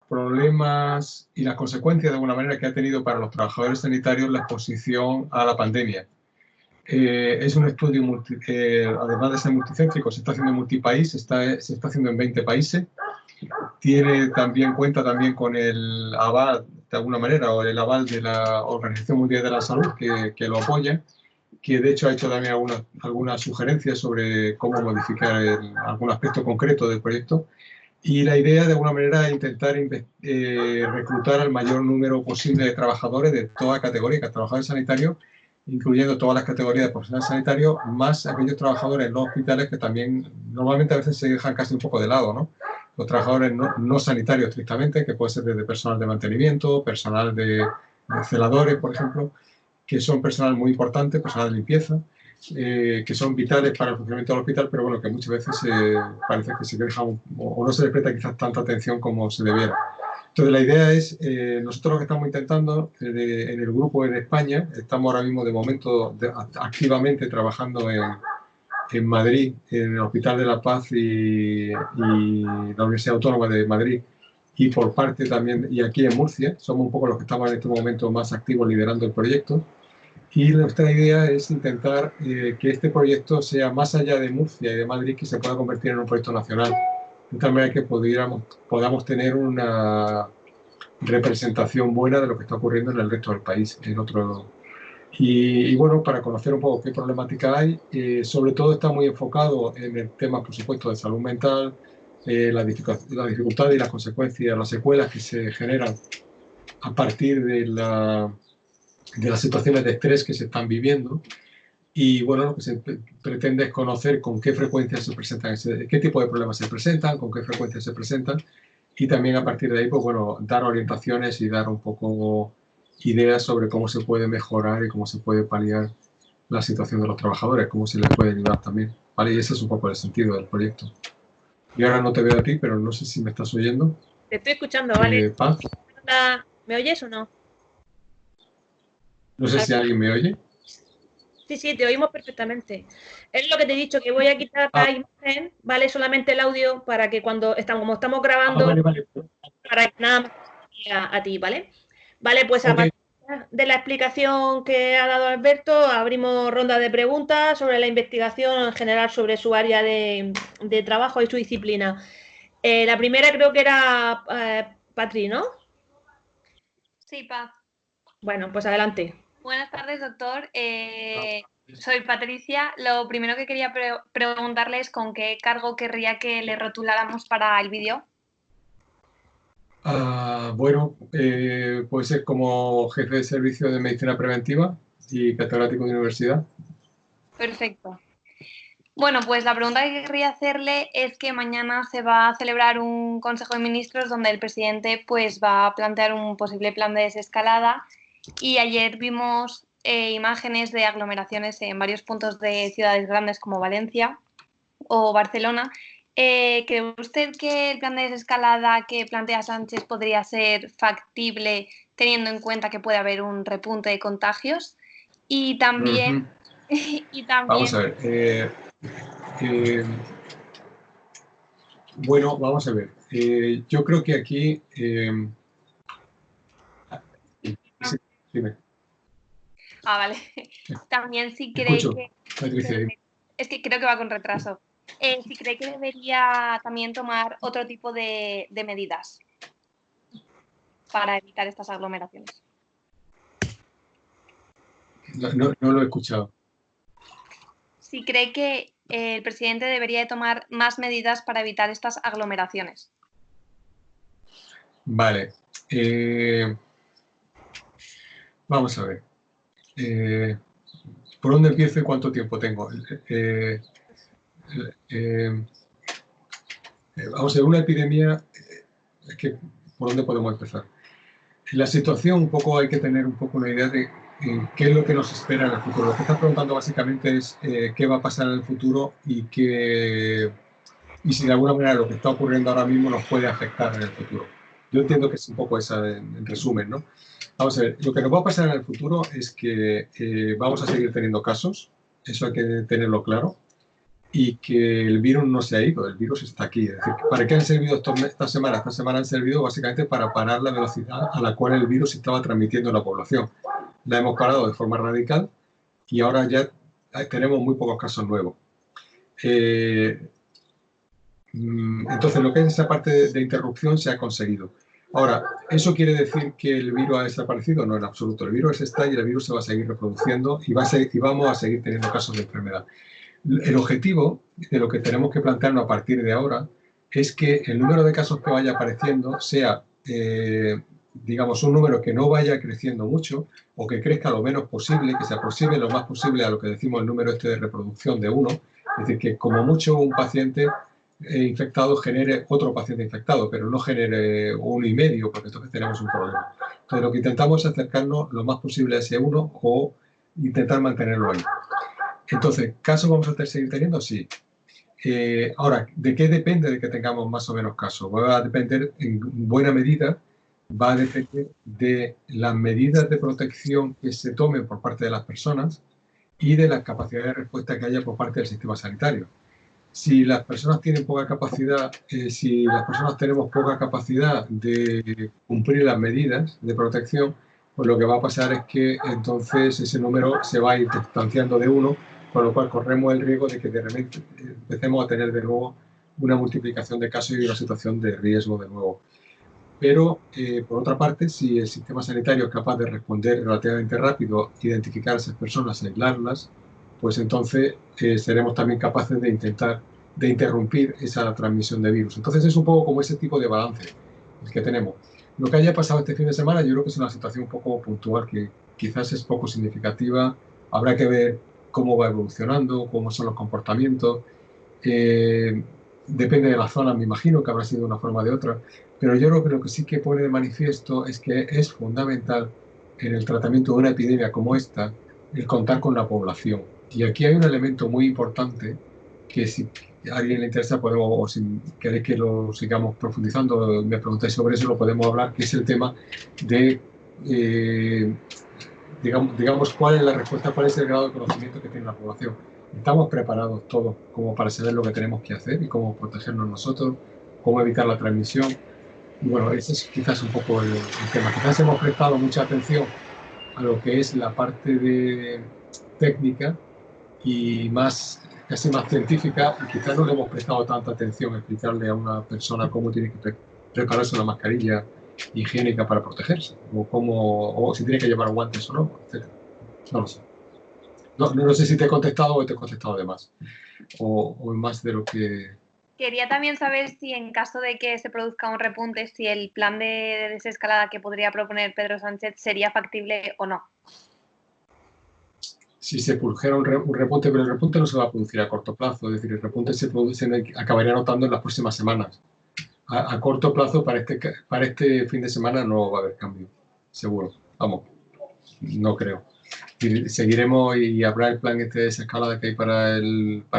problemas y las consecuencias de alguna manera que ha tenido para los trabajadores sanitarios la exposición a la pandemia. Es un estudio, además de ser multicéntrico, se está haciendo en multipaís, se está haciendo en 20 países. Cuenta también con el aval, de alguna manera, o el aval de la Organización Mundial de la Salud, que lo apoya, que de hecho ha hecho también algunas sugerencias sobre cómo modificar algún aspecto concreto del proyecto. Y la idea, de alguna manera, es intentar reclutar al mayor número posible de trabajadores de toda categoría, trabajadores sanitarios, incluyendo todas las categorías de profesionales sanitarios, más aquellos trabajadores en los hospitales que también normalmente a veces se dejan casi un poco de lado, ¿no? Los trabajadores no sanitarios estrictamente, que puede ser desde personal de mantenimiento, personal de celadores, por ejemplo, que son personal muy importante, personal de limpieza, que son vitales para el funcionamiento del hospital, pero bueno, que muchas veces parece que se deja o no se le presta quizás tanta atención como se debiera. Entonces la idea es, nosotros lo que estamos intentando en el grupo en España, estamos ahora mismo de momento activamente trabajando en Madrid, en el Hospital de la Paz y la Universidad Autónoma de Madrid, y por parte también, y aquí en Murcia, somos un poco los que estamos en este momento más activos liderando el proyecto. Y nuestra idea es intentar que este proyecto sea más allá de Murcia y de Madrid, que se pueda convertir en un proyecto nacional, de tal manera que podamos tener una representación buena de lo que está ocurriendo en el resto del país. Y bueno, para conocer un poco qué problemática hay, sobre todo está muy enfocado en el tema, por supuesto, de salud mental, la dificultad y las consecuencias, las secuelas que se generan a partir de las situaciones de estrés que se están viviendo. Y bueno, lo que se pretende es conocer con qué frecuencia se presentan, qué tipo de problemas se presentan, con qué frecuencia se presentan, y también a partir de ahí, pues bueno, dar orientaciones y dar un poco ideas sobre cómo se puede mejorar y cómo se puede paliar la situación de los trabajadores, cómo se les puede ayudar también, ¿vale? Y ese es un poco el sentido del proyecto. Y ahora no te veo a ti, pero no sé si me estás oyendo. Te estoy escuchando, ¿vale? Paz, ¿Me oyes o no? no sé si alguien me oye. Sí, te oímos perfectamente. Es lo que te he dicho, que voy a quitar la imagen, ¿vale? Solamente el audio para que como estamos grabando, Vale. para que nada más a ti, ¿vale? Vale, pues a Okay. partir de la explicación que ha dado Alberto, abrimos ronda de preguntas sobre la investigación en general sobre su área de trabajo y su disciplina. La primera creo que era Patri, ¿no? Sí, Paz. Bueno, pues adelante. Buenas tardes, doctor. Soy Patricia. Lo primero que quería preguntarle es con qué cargo querría que le rotuláramos para el vídeo. Bueno, puede ser como jefe de servicio de medicina preventiva y catedrático de universidad. Perfecto. Bueno, pues la pregunta que querría hacerle es que mañana se va a celebrar un Consejo de Ministros donde el presidente pues va a plantear un posible plan de desescalada, y ayer vimos imágenes de aglomeraciones en varios puntos de ciudades grandes como Valencia o Barcelona. ¿Cree usted que el plan de desescalada que plantea Sánchez podría ser factible teniendo en cuenta que puede haber un repunte de contagios? Y también... Vamos a ver. Bueno, vamos a ver. Yo creo que aquí... Dime. Vale. También si cree Escucho, que... Patricia. Es que creo que va con retraso. Si cree que debería también tomar otro tipo de medidas para evitar estas aglomeraciones. No lo he escuchado. Si cree que el presidente debería de tomar más medidas para evitar estas aglomeraciones. Vale. Vamos a ver. ¿Por dónde empiezo y cuánto tiempo tengo? Vamos a ver, una epidemia, es que, ¿por dónde podemos empezar? La situación, un poco hay que tener un poco una idea de qué es lo que nos espera en el futuro. Lo que estás preguntando básicamente es qué va a pasar en el futuro y si de alguna manera lo que está ocurriendo ahora mismo nos puede afectar en el futuro. Yo entiendo que es un poco esa en resumen, ¿no? Vamos a ver, lo que nos va a pasar en el futuro es que vamos a seguir teniendo casos, eso hay que tenerlo claro. y que el virus no se ha ido, el virus está aquí. Es decir, ¿para qué han servido esta semana? Esta semana han servido básicamente para parar la velocidad a la cual el virus estaba transmitiendo en la población. La hemos parado de forma radical y ahora ya tenemos muy pocos casos nuevos. Entonces, lo que es esa parte de interrupción se ha conseguido. Ahora, ¿eso quiere decir que el virus ha desaparecido? No, en absoluto. El virus está y el virus se va a seguir reproduciendo y vamos a seguir teniendo casos de enfermedad. El objetivo de lo que tenemos que plantearnos a partir de ahora es que el número de casos que vaya apareciendo sea, digamos, un número que no vaya creciendo mucho o que crezca lo menos posible, que se aproxime lo más posible a lo que decimos el número este de reproducción de 1. Es decir, que como mucho un paciente infectado genere otro paciente infectado, pero no genere 1,5, porque entonces tenemos un problema. Entonces, lo que intentamos es acercarnos lo más posible a ese 1 o intentar mantenerlo ahí. Entonces, ¿casos vamos a seguir teniendo? Sí. Ahora, ¿de qué depende de que tengamos más o menos casos? Va a depender, en buena medida, va a depender de las medidas de protección que se tomen por parte de las personas y de la capacidad de respuesta que haya por parte del sistema sanitario. Si las personas tienen poca capacidad, si las personas tenemos poca capacidad de cumplir las medidas de protección, pues lo que va a pasar es que entonces ese número se va a ir distanciando de 1, con lo cual corremos el riesgo de que de repente empecemos a tener de nuevo una multiplicación de casos y una situación de riesgo de nuevo. Pero, por otra parte, si el sistema sanitario es capaz de responder relativamente rápido, identificar a esas personas, aislarlas, pues entonces seremos también capaces de interrumpir esa transmisión de virus. Entonces es un poco como ese tipo de balance el que tenemos. Lo que haya pasado este fin de semana yo creo que es una situación un poco puntual, que quizás es poco significativa. Habrá que ver cómo va evolucionando, cómo son los comportamientos. Depende de la zona, me imagino que habrá sido de una forma o de otra. Pero yo creo que lo que sí que pone de manifiesto es que es fundamental en el tratamiento de una epidemia como esta el contar con la población. Y aquí hay un elemento muy importante que si a alguien le interesa podemos, o si queréis que lo sigamos profundizando, me preguntáis sobre eso, lo podemos hablar, que es el tema de, digamos, cuál es la respuesta, cuál es el grado de conocimiento que tiene la población. Estamos preparados todos como para saber lo que tenemos que hacer y cómo protegernos nosotros, cómo evitar la transmisión. Y bueno, ese es quizás un poco el tema. Quizás hemos prestado mucha atención a lo que es la parte de técnica y casi más científica, y quizás no le hemos prestado tanta atención a explicarle a una persona cómo tiene que prepararse una mascarilla higiénica para protegerse, o si tiene que llevar guantes o no, etc. No lo sé. No sé si te he contestado o te he contestado de más, o más de lo que... Quería también saber si en caso de que se produzca un repunte, si el plan de desescalada que podría proponer Pedro Sánchez sería factible o no. Si se produjera un repunte, pero el repunte no se va a producir a corto plazo, es decir, el repunte se acabaría notando en las próximas semanas. A corto plazo, para este fin de semana no va a haber cambio, seguro. Vamos, no creo. Seguiremos y habrá el plan de desescalada que hay para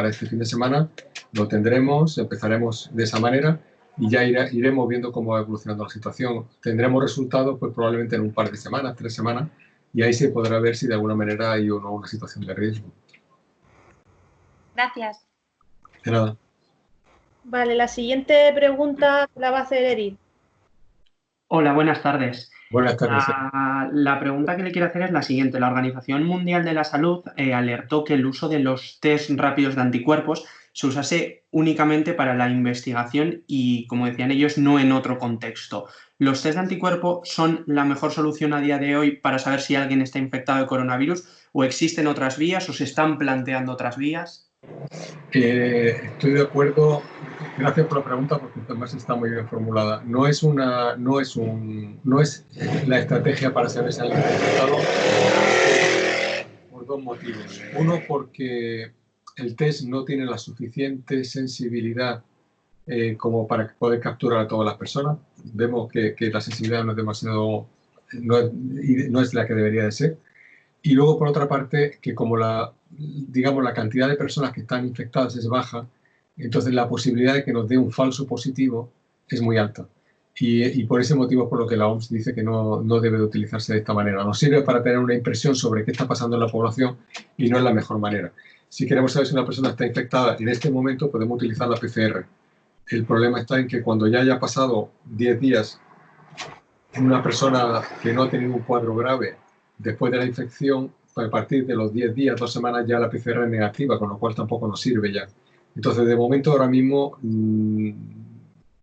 este fin de semana, lo tendremos, empezaremos de esa manera y ya iremos viendo cómo va evolucionando la situación. Tendremos resultados pues probablemente en un par de semanas, 3 semanas, y ahí se podrá ver si de alguna manera hay o no una situación de riesgo. Gracias. De nada. Vale, la siguiente pregunta la va a hacer Eric. Hola, buenas tardes. Buenas tardes. La pregunta que le quiero hacer es la siguiente. La Organización Mundial de la Salud alertó que el uso de los test rápidos de anticuerpos se usase únicamente para la investigación y, como decían ellos, no en otro contexto. ¿Los test de anticuerpo son la mejor solución a día de hoy para saber si alguien está infectado de coronavirus o existen otras vías o se están planteando otras vías? Estoy de acuerdo. Gracias por la pregunta porque además está muy bien formulada. No es la estrategia para saber si alguien está infectado por 2 motivos. Uno, porque el test no tiene la suficiente sensibilidad como para poder capturar a todas las personas. Vemos que la sensibilidad no es la que debería de ser. Y luego, por otra parte, que como la cantidad de personas que están infectadas es baja, entonces la posibilidad de que nos dé un falso positivo es muy alta. Y por ese motivo es por lo que la OMS dice que no debe de utilizarse de esta manera. Nos sirve para tener una impresión sobre qué está pasando en la población y no es la mejor manera. Si queremos saber si una persona está infectada en este momento, podemos utilizar la PCR. El problema está en que cuando ya haya pasado 10 días en una persona que no ha tenido un cuadro grave después de la infección, a partir de los 10 días, 2 semanas, ya la PCR es negativa, con lo cual tampoco nos sirve ya. Entonces, de momento, ahora mismo,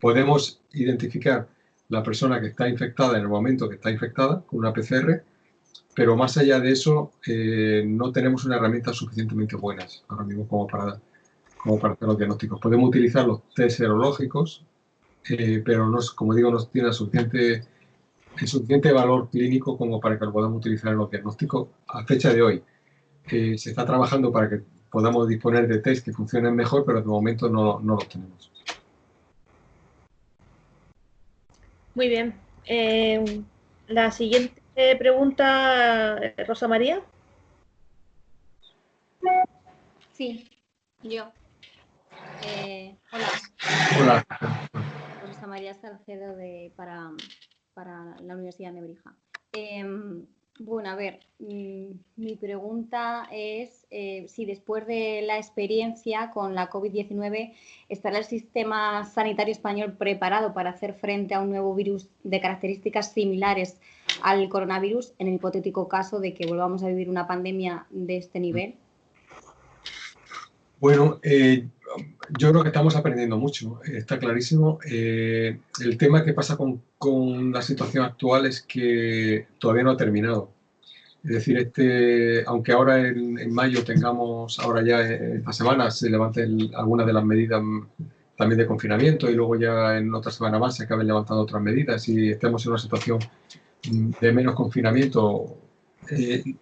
podemos identificar la persona que está infectada en el momento que está infectada con una PCR, pero más allá de eso, no tenemos unas herramientas suficientemente buenas ahora mismo como para hacer los diagnósticos. Podemos utilizar los test serológicos, pero no, como digo, no tiene suficiente valor clínico como para que lo podamos utilizar en los diagnósticos a fecha de hoy. Se está trabajando para que podamos disponer de test que funcionen mejor, pero de momento no los tenemos. Muy bien. La siguiente pregunta, Rosa María. Sí, yo. Hola. Hola. Rosa María Salcedo para la Universidad de Nebrija. Bueno, a ver, mi pregunta es si después de la experiencia con la COVID-19 estará el sistema sanitario español preparado para hacer frente a un nuevo virus de características similares al coronavirus en el hipotético caso de que volvamos a vivir una pandemia de este nivel. Bueno, yo creo que estamos aprendiendo mucho, está clarísimo. El tema que pasa con la situación actual es que todavía no ha terminado. Es decir, aunque ahora en mayo tengamos, ahora ya esta semana se levanten algunas de las medidas también de confinamiento y luego ya en otra semana más se acaben levantando otras medidas y estemos en una situación de menos confinamiento,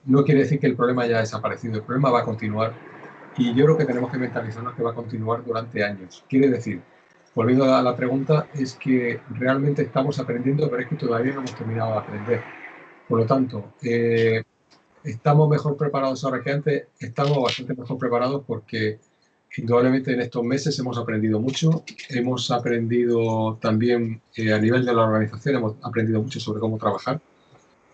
no quiere decir que el problema ya ha desaparecido, el problema va a continuar. Y yo creo que tenemos que mentalizarnos que va a continuar durante años. Quiere decir, volviendo a la pregunta, es que realmente estamos aprendiendo, pero es que todavía no hemos terminado de aprender. Por lo tanto, ¿estamos mejor preparados ahora que antes? Estamos bastante mejor preparados porque indudablemente en estos meses hemos aprendido mucho. Hemos aprendido también a nivel de la organización, hemos aprendido mucho sobre cómo trabajar.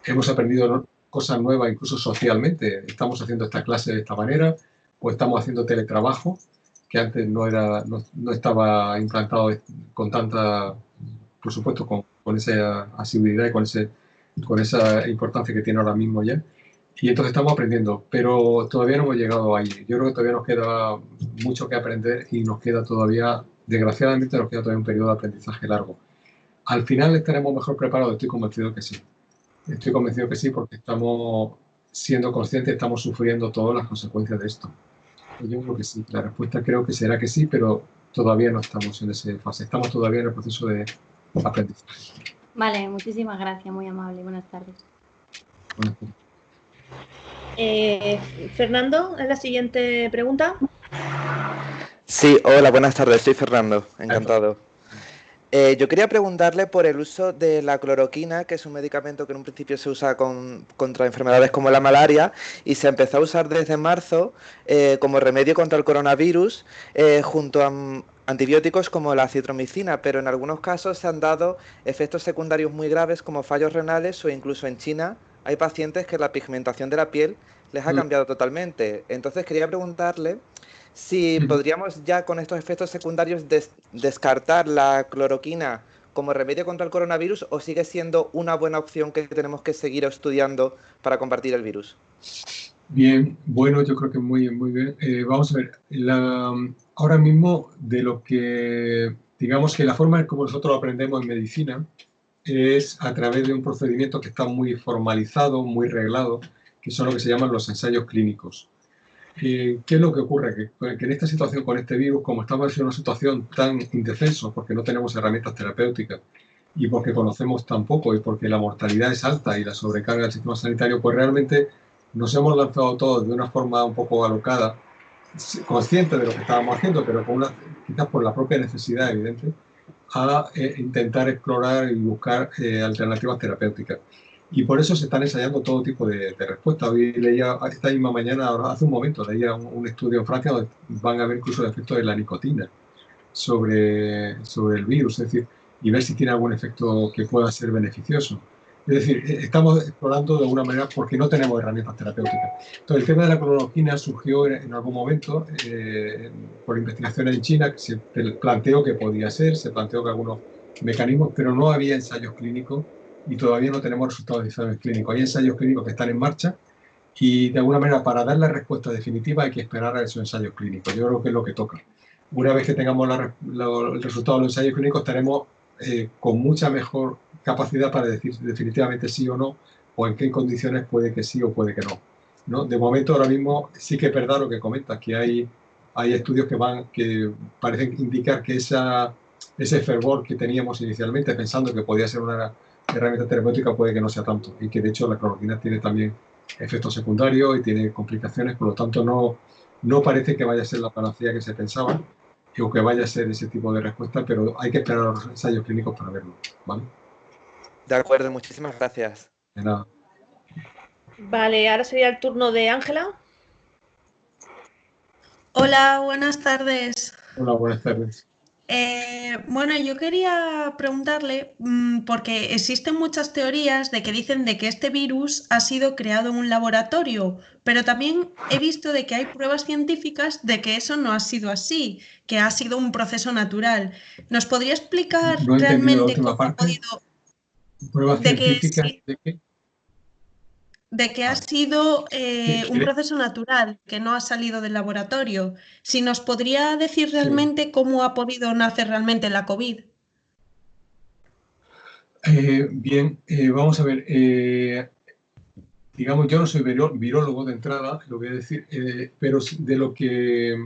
Hemos aprendido cosas nuevas incluso socialmente. Estamos haciendo esta clase de esta manera, o estamos haciendo teletrabajo, que antes no estaba implantado con tanta, por supuesto, con esa asiduidad y con esa importancia que tiene ahora mismo ya. Y entonces estamos aprendiendo, pero todavía no hemos llegado ahí. Yo creo que todavía nos queda mucho que aprender y nos queda todavía, desgraciadamente, nos queda todavía un periodo de aprendizaje largo. Al final estaremos mejor preparados, estoy convencido que sí. Estoy convencido que sí, porque estamos siendo conscientes, estamos sufriendo todas las consecuencias de esto. Yo creo que sí. La respuesta creo que será que sí, pero todavía no estamos en esa fase. Estamos todavía en el proceso de aprendizaje. Vale, muchísimas gracias, muy amable. Buenas tardes. Buenas tardes. Fernando, ¿es la siguiente pregunta? Sí, hola, buenas tardes. Soy Fernando, encantado. Yo quería preguntarle por el uso de la cloroquina, que es un medicamento que en un principio se usa contra enfermedades como la malaria y se empezó a usar desde marzo como remedio contra el coronavirus junto a antibióticos como la acitromicina, pero en algunos casos se han dado efectos secundarios muy graves como fallos renales o incluso en China hay pacientes que la pigmentación de la piel les ha cambiado totalmente. Entonces quería preguntarle si podríamos ya con estos efectos secundarios descartar la cloroquina como remedio contra el coronavirus o sigue siendo una buena opción que tenemos que seguir estudiando para combatir el virus. Bien, bueno, yo creo que muy bien. Vamos a ver, ahora mismo de lo que, digamos que la forma en como nosotros aprendemos en medicina es a través de un procedimiento que está muy formalizado, muy reglado, que son lo que se llaman los ensayos clínicos. ¿Qué es lo que ocurre? Que en esta situación con este virus, como estamos en una situación tan indefensos, porque no tenemos herramientas terapéuticas y porque conocemos tan poco y porque la mortalidad es alta y la sobrecarga del sistema sanitario, pues realmente nos hemos lanzado todos de una forma un poco alocada, conscientes de lo que estábamos haciendo, pero quizás por la propia necesidad evidente, a intentar explorar y buscar alternativas terapéuticas. Y por eso se están ensayando todo tipo de respuestas. Hoy leía, esta misma mañana, hace un momento, leía un estudio en Francia donde van a ver incluso el efecto de la nicotina sobre el virus, es decir, y ver si tiene algún efecto que pueda ser beneficioso. Es decir, estamos explorando de alguna manera porque no tenemos herramientas terapéuticas. Entonces, el tema de la cloroquina surgió en algún momento por investigaciones en China, que se planteó que podía ser, se planteó que algunos mecanismos, pero no había ensayos clínicos y todavía no tenemos resultados de ensayos clínicos. Hay ensayos clínicos que están en marcha y, de alguna manera, para dar la respuesta definitiva hay que esperar a esos ensayos clínicos. Yo creo que es lo que toca. Una vez que tengamos el resultado de los ensayos clínicos, estaremos con mucha mejor capacidad para decir definitivamente sí o no, o en qué condiciones puede que sí o puede que no, ¿no? De momento, ahora mismo, sí que es verdad lo que comentas, que hay estudios que parecen indicar que ese fervor que teníamos inicialmente, pensando que podía ser una herramienta terapéutica, puede que no sea tanto, y que de hecho la cloroquina tiene también efectos secundarios y tiene complicaciones, por lo tanto no parece que vaya a ser la panacea que se pensaba, o que vaya a ser ese tipo de respuesta, pero hay que esperar a los ensayos clínicos para verlo, ¿vale? De acuerdo, muchísimas gracias. De nada. Vale, ahora sería el turno de Ángela. Hola, buenas tardes. Hola, buenas tardes. Bueno, yo quería preguntarle, porque existen muchas teorías de que dicen de que este virus ha sido creado en un laboratorio, pero también he visto de que hay pruebas científicas de que eso no ha sido así, que ha sido un proceso natural. ¿Nos podría explicar No he entendido la realmente última cómo ha parte. podido, ¿Pruebas de que científicas sí, de qué? de que ha Vale. sido Sí, un proceso natural, que no ha salido del laboratorio? Si nos podría decir realmente cómo ha podido nacer realmente la COVID. Bien, vamos a ver. Digamos, yo no soy virólogo de entrada, lo voy a decir, pero de lo que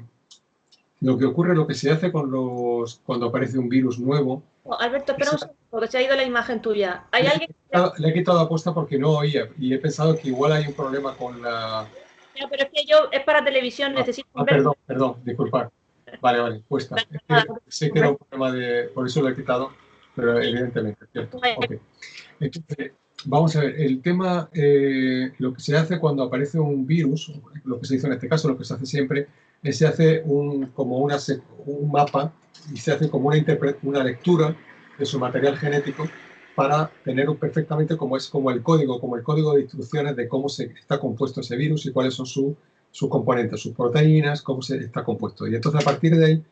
ocurre, lo que se hace cuando aparece un virus nuevo. Oh, Alberto, espera un segundo, porque se ha ido la imagen tuya. ¿Hay alguien? Le he quitado la posta porque no oía y he pensado que igual hay un problema con la... No, pero es que es para televisión, necesito ver. Perdón, disculpad. Vale, puesta. Es que sé que era un problema por eso lo he quitado, pero evidentemente, ¿cierto? Okay. Entonces, vamos a ver, el tema, lo que se hace cuando aparece un virus, lo que se hizo en este caso, lo que se hace siempre, es se hace un mapa y se hace como una lectura de su material genético para tener perfectamente como el código de instrucciones de cómo está compuesto ese virus y cuáles son sus componentes, sus proteínas, cómo está compuesto. Y entonces, a partir de ahí,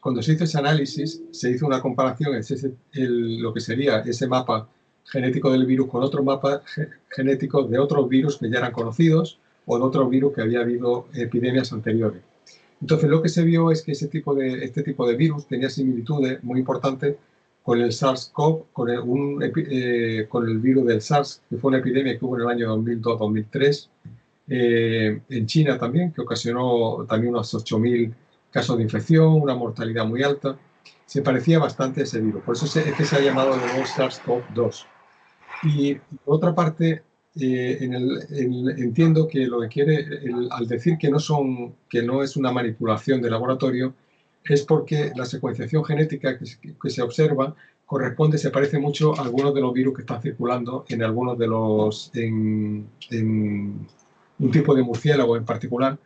cuando se hizo ese análisis, se hizo una comparación entre lo que sería ese mapa genético del virus con otros mapas genéticos de otros virus que ya eran conocidos o de otros virus que había habido epidemias anteriores. Entonces, lo que se vio es que este tipo de virus tenía similitudes muy importantes con el SARS-CoV, con el virus del SARS, que fue una epidemia que hubo en el año 2002-2003, en China también, que ocasionó también unos 8.000 casos de infección, una mortalidad muy alta. Se parecía bastante a ese virus, por eso es que se ha llamado de nuevo SARS-CoV-2. Y por otra parte, entiendo que lo que quiere, al decir que no es una manipulación de laboratorio, es porque la secuenciación genética que se observa se parece mucho a algunos de los virus que están circulando en algunos de en un tipo de murciélago en particular,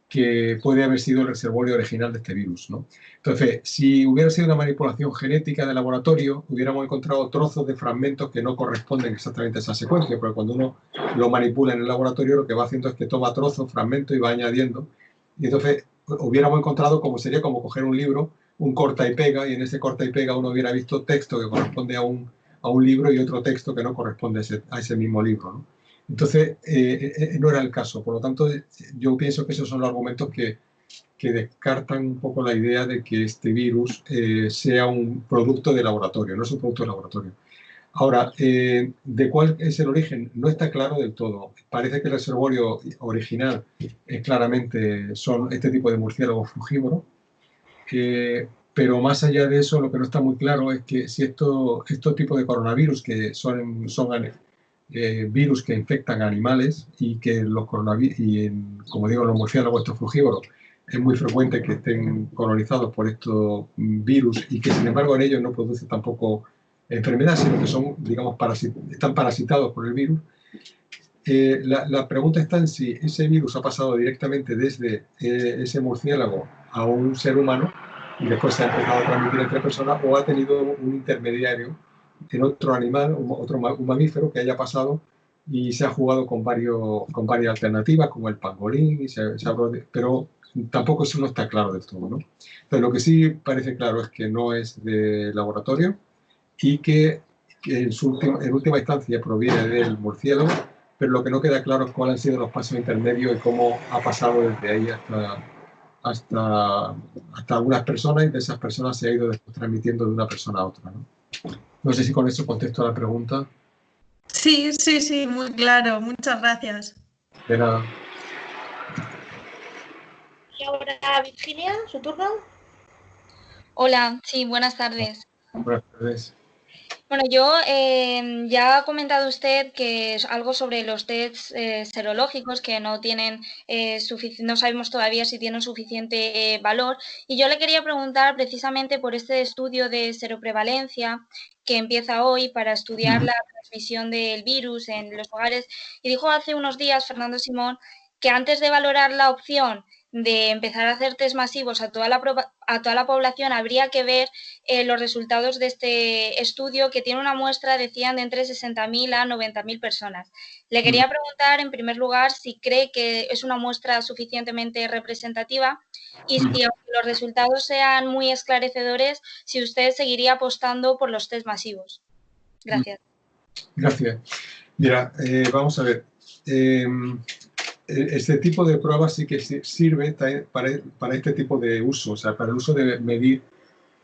que puede haber sido el reservorio original de este virus, ¿no? Entonces, si hubiera sido una manipulación genética de laboratorio, hubiéramos encontrado trozos de fragmentos que no corresponden exactamente a esa secuencia, porque cuando uno lo manipula en el laboratorio, lo que va haciendo es que toma trozos, fragmentos y va añadiendo. Y entonces hubiéramos encontrado sería como coger un libro, un corta y pega, y en ese corta y pega uno hubiera visto texto que corresponde a un libro y otro texto que no corresponde a ese mismo libro, ¿no? Entonces, no era el caso. Por lo tanto, yo pienso que esos son los argumentos que descartan un poco la idea de que este virus sea un producto de laboratorio. No es un producto de laboratorio. Ahora, ¿de cuál es el origen? No está claro del todo. Parece que el reservorio original son este tipo de murciélagos frugívoros. Pero más allá de eso, lo que no está muy claro es que si estos tipos de coronavirus, que son virus que infectan a animales y que los coronavirus, como digo, los murciélagos, estos frugívoros, es muy frecuente que estén colonizados por estos virus y que sin embargo en ellos no produce tampoco enfermedad, sino que son, digamos, están parasitados por el virus. La pregunta está en si ese virus ha pasado directamente desde ese murciélago a un ser humano y después se ha empezado a transmitir entre personas, o ha tenido un intermediario en otro animal, un mamífero que haya pasado y se ha jugado con varias alternativas, como el pangolín, pero tampoco eso no está claro del todo, ¿no? Entonces, lo que sí parece claro es que no es de laboratorio y que en última instancia proviene del murciélago, pero lo que no queda claro es cuáles han sido los pasos intermedios y cómo ha pasado desde ahí hasta algunas personas, y de esas personas se ha ido después transmitiendo de una persona a otra, ¿no? No sé si con eso contesto a la pregunta. Sí, sí, sí, muy claro. Muchas gracias. De nada. Y ahora Virginia, su turno. Hola, sí, buenas tardes. Buenas tardes. Bueno, yo ya ha comentado usted que es algo sobre los tests serológicos que no tienen no sabemos todavía si tienen suficiente valor. Y yo le quería preguntar precisamente por este estudio de seroprevalencia que empieza hoy para estudiar la transmisión del virus en los hogares. Y dijo hace unos días Fernando Simón que antes de valorar la opción de empezar a hacer test masivos a toda la población, habría que ver los resultados de este estudio, que tiene una muestra, decían, de entre 60.000 a 90.000 personas. Le quería preguntar, en primer lugar, si cree que es una muestra suficientemente representativa y si, aunque los resultados sean muy esclarecedores, si usted seguiría apostando por los test masivos. Gracias. Gracias. Mira, vamos a ver. Este tipo de pruebas sí que sirve para este tipo de uso, o sea, para el uso de medir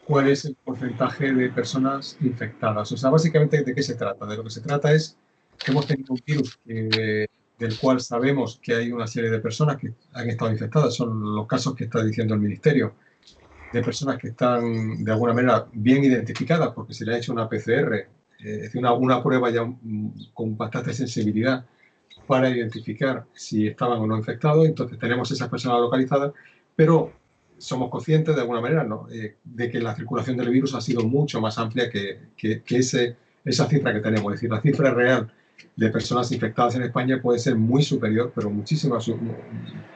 cuál es el porcentaje de personas infectadas. O sea, básicamente, ¿de qué se trata? De lo que se trata es que hemos tenido un virus del cual sabemos que hay una serie de personas que han estado infectadas. Son los casos que está diciendo el Ministerio, de personas que están, de alguna manera, bien identificadas porque se le ha hecho una PCR, es decir, una prueba ya con bastante sensibilidad para identificar si estaban o no infectados. Entonces tenemos esas personas localizadas, pero somos conscientes de alguna manera, ¿no?, de que la circulación del virus ha sido mucho más amplia que esa cifra que tenemos. Es decir, la cifra real de personas infectadas en España puede ser muy superior, pero muchísima,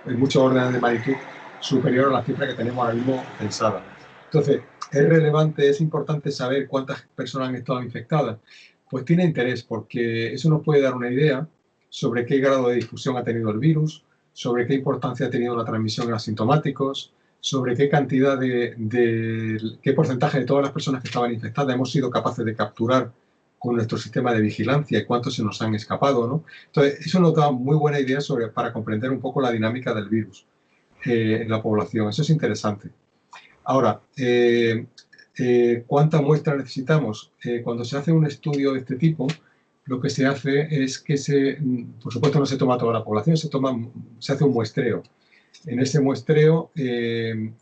en muchos órdenes de magnitud superior a la cifra que tenemos ahora mismo pensada. Entonces, es relevante, es importante saber cuántas personas han estado infectadas. Pues tiene interés, porque eso nos puede dar una idea sobre qué grado de difusión ha tenido el virus, sobre qué importancia ha tenido la transmisión en asintomáticos, sobre qué cantidad qué porcentaje de todas las personas que estaban infectadas hemos sido capaces de capturar con nuestro sistema de vigilancia y cuántos se nos han escapado, ¿no? Entonces, eso nos da muy buena idea para comprender un poco la dinámica del virus en la población. Eso es interesante. Ahora, ¿cuánta muestra necesitamos? Cuando se hace un estudio de este tipo, lo que se hace es que por supuesto no se toma toda la población, se hace un muestreo. En ese muestreo,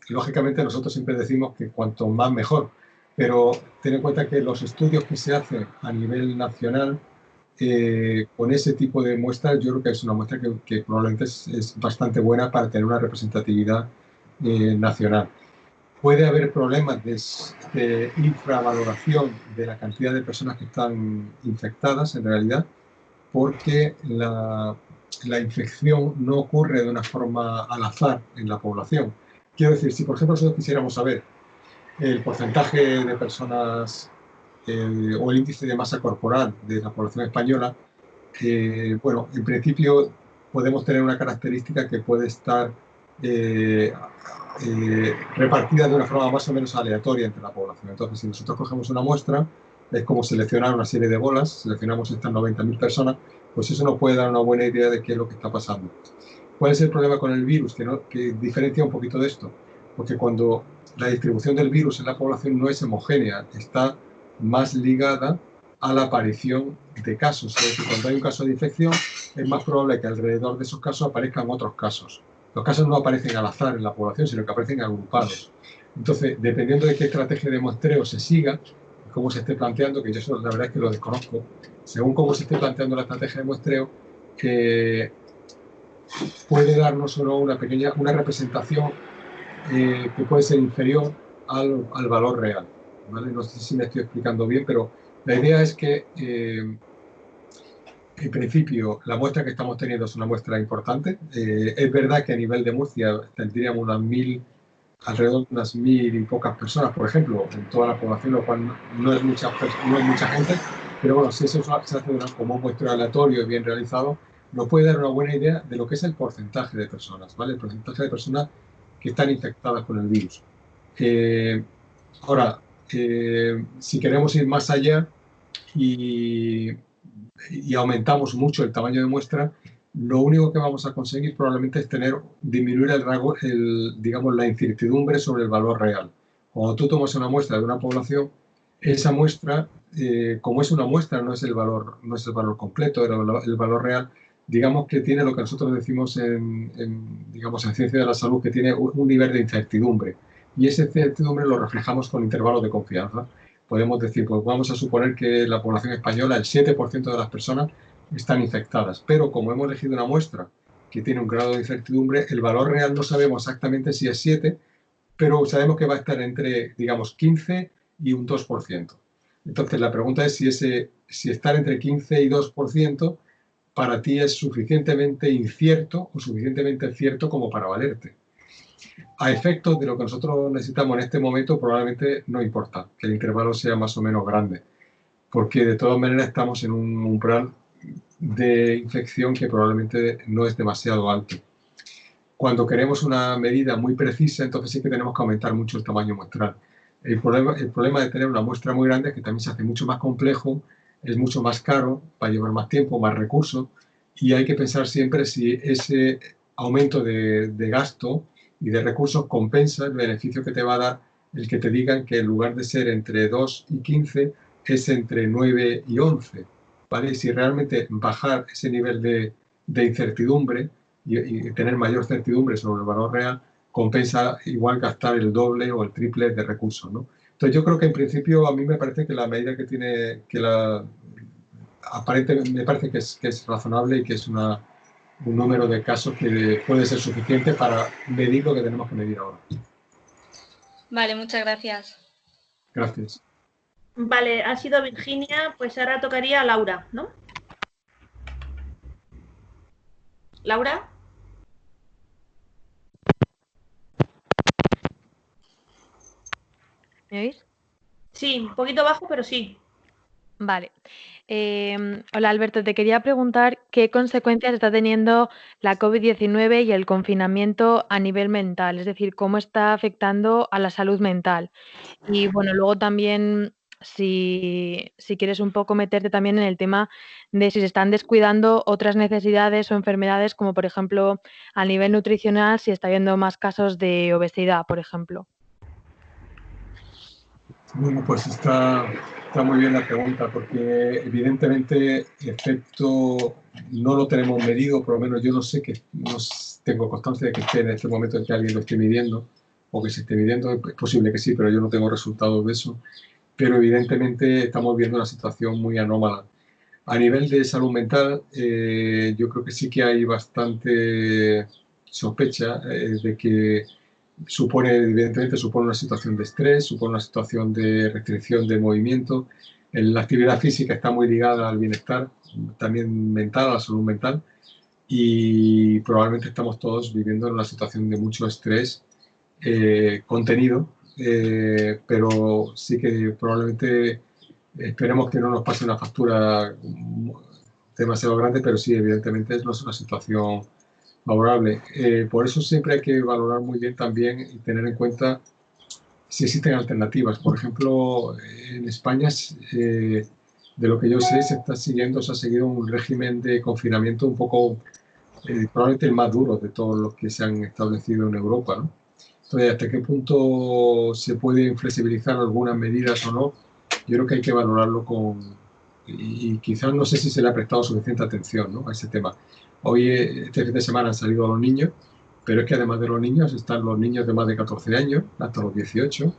lógicamente nosotros siempre decimos que cuanto más mejor, pero ten en cuenta que los estudios que se hacen a nivel nacional con ese tipo de muestras, yo creo que es una muestra que probablemente es bastante buena para tener una representatividad nacional. Puede haber problemas de infravaloración de la cantidad de personas que están infectadas en realidad, porque la infección no ocurre de una forma al azar en la población. Quiero decir, si por ejemplo nosotros quisiéramos saber el porcentaje de personas o el índice de masa corporal de la población española, bueno, en principio podemos tener una característica que puede estar repartida de una forma más o menos aleatoria entre la población. Entonces, si nosotros cogemos una muestra, es como seleccionar una serie de bolas, seleccionamos estas 90.000 personas, pues eso nos puede dar una buena idea de qué es lo que está pasando. ¿Cuál es el problema con el virus? Que diferencia un poquito de esto. Porque cuando la distribución del virus en la población no es homogénea, está más ligada a la aparición de casos. Es decir, cuando hay un caso de infección, es más probable que alrededor de esos casos aparezcan otros casos. Los casos no aparecen al azar en la población, sino que aparecen agrupados. Entonces, dependiendo de qué estrategia de muestreo se siga, cómo se esté planteando, que yo eso la verdad es que lo desconozco, según cómo se esté planteando la estrategia de muestreo, puede darnos o no una representación que puede ser inferior al valor real, ¿vale? No sé si me estoy explicando bien, pero la idea es que en principio la muestra que estamos teniendo es una muestra importante. Es verdad que a nivel de Murcia tendríamos unas 1.000 alrededor de unas 1000 y pocas personas, por ejemplo, en toda la población, lo cual no es mucha gente, pero bueno, si eso se hace como un muestreo aleatorio bien realizado, nos puede dar una buena idea de lo que es el porcentaje de personas, ¿vale? El porcentaje de personas que están infectadas con el virus. Ahora, si queremos ir más allá y aumentamos mucho el tamaño de muestra, lo único que vamos a conseguir probablemente es disminuir digamos, la incertidumbre sobre el valor real. Cuando tú tomas una muestra de una población, esa muestra, como es una muestra, no es el valor completo, el valor real, digamos que tiene lo que nosotros decimos digamos, en ciencia de la salud, que tiene un nivel de incertidumbre. Y esa incertidumbre lo reflejamos con intervalos de confianza. Podemos decir, pues vamos a suponer que la población española, el 7% de las personas están infectadas, pero como hemos elegido una muestra que tiene un grado de incertidumbre, el valor real no sabemos exactamente si es 7, pero sabemos que va a estar entre, digamos, 15 y un 2%. Entonces, la pregunta es si estar entre 15 y 2% para ti es suficientemente incierto o suficientemente cierto como para valerte. A efectos de lo que nosotros necesitamos en este momento, probablemente no importa que el intervalo sea más o menos grande, porque de todas maneras estamos en un umbral de infección que probablemente no es demasiado alto. Cuando queremos una medida muy precisa, entonces sí que tenemos que aumentar mucho el tamaño muestral. El problema de tener una muestra muy grande es que también se hace mucho más complejo, es mucho más caro, va a llevar más tiempo, más recursos, y hay que pensar siempre si ese aumento de gasto y de recursos compensa el beneficio que te va a dar el que te digan que en lugar de ser entre 2 y 15 es entre 9 y 11, ¿vale? Y si realmente bajar ese nivel de incertidumbre y tener mayor certidumbre sobre el valor real compensa igual gastar el doble o el triple de recursos, ¿no? Entonces yo creo que en principio a mí me parece que la medida que tiene, aparentemente me parece que es razonable y que es un número de casos que puede ser suficiente para medir lo que tenemos que medir ahora. Vale, muchas gracias. Gracias. Vale, ha sido Virginia, pues ahora tocaría a Laura, ¿no? ¿Laura? ¿Me oís? Sí, un poquito bajo, pero sí. Vale. Hola Alberto, te quería preguntar qué consecuencias está teniendo la COVID-19 y el confinamiento a nivel mental, es decir, cómo está afectando a la salud mental. Y bueno, luego también, si quieres un poco meterte también en el tema de si se están descuidando otras necesidades o enfermedades, como por ejemplo a nivel nutricional, si está habiendo más casos de obesidad, por ejemplo. Bueno, pues está muy bien la pregunta, porque evidentemente el efecto no lo tenemos medido, por lo menos yo no tengo constancia de que esté en este momento en que alguien lo esté midiendo o que se esté midiendo, es posible que sí, pero yo no tengo resultados de eso, pero evidentemente estamos viendo una situación muy anómala. A nivel de salud mental, yo creo que sí que hay bastante sospecha de que evidentemente supone una situación de estrés, supone una situación de restricción de movimiento. La actividad física está muy ligada al bienestar, también mental, a la salud mental, y probablemente estamos todos viviendo en una situación de mucho estrés contenido, pero sí que probablemente esperemos que no nos pase una factura demasiado grande, pero sí, evidentemente no es una situación favorable. Por eso siempre hay que valorar muy bien también y tener en cuenta si existen alternativas. Por ejemplo, en España, de lo que yo sé, se ha seguido un régimen de confinamiento un poco, probablemente el más duro de todos los que se han establecido en Europa, ¿no? Entonces, ¿hasta qué punto se pueden flexibilizar algunas medidas o no? Yo creo que hay que valorarlo y quizás no sé si se le ha prestado suficiente atención, ¿no?, a ese tema. Hoy, este fin de semana, han salido los niños, pero es que además de los niños están los niños de más de 14 años, hasta los 18,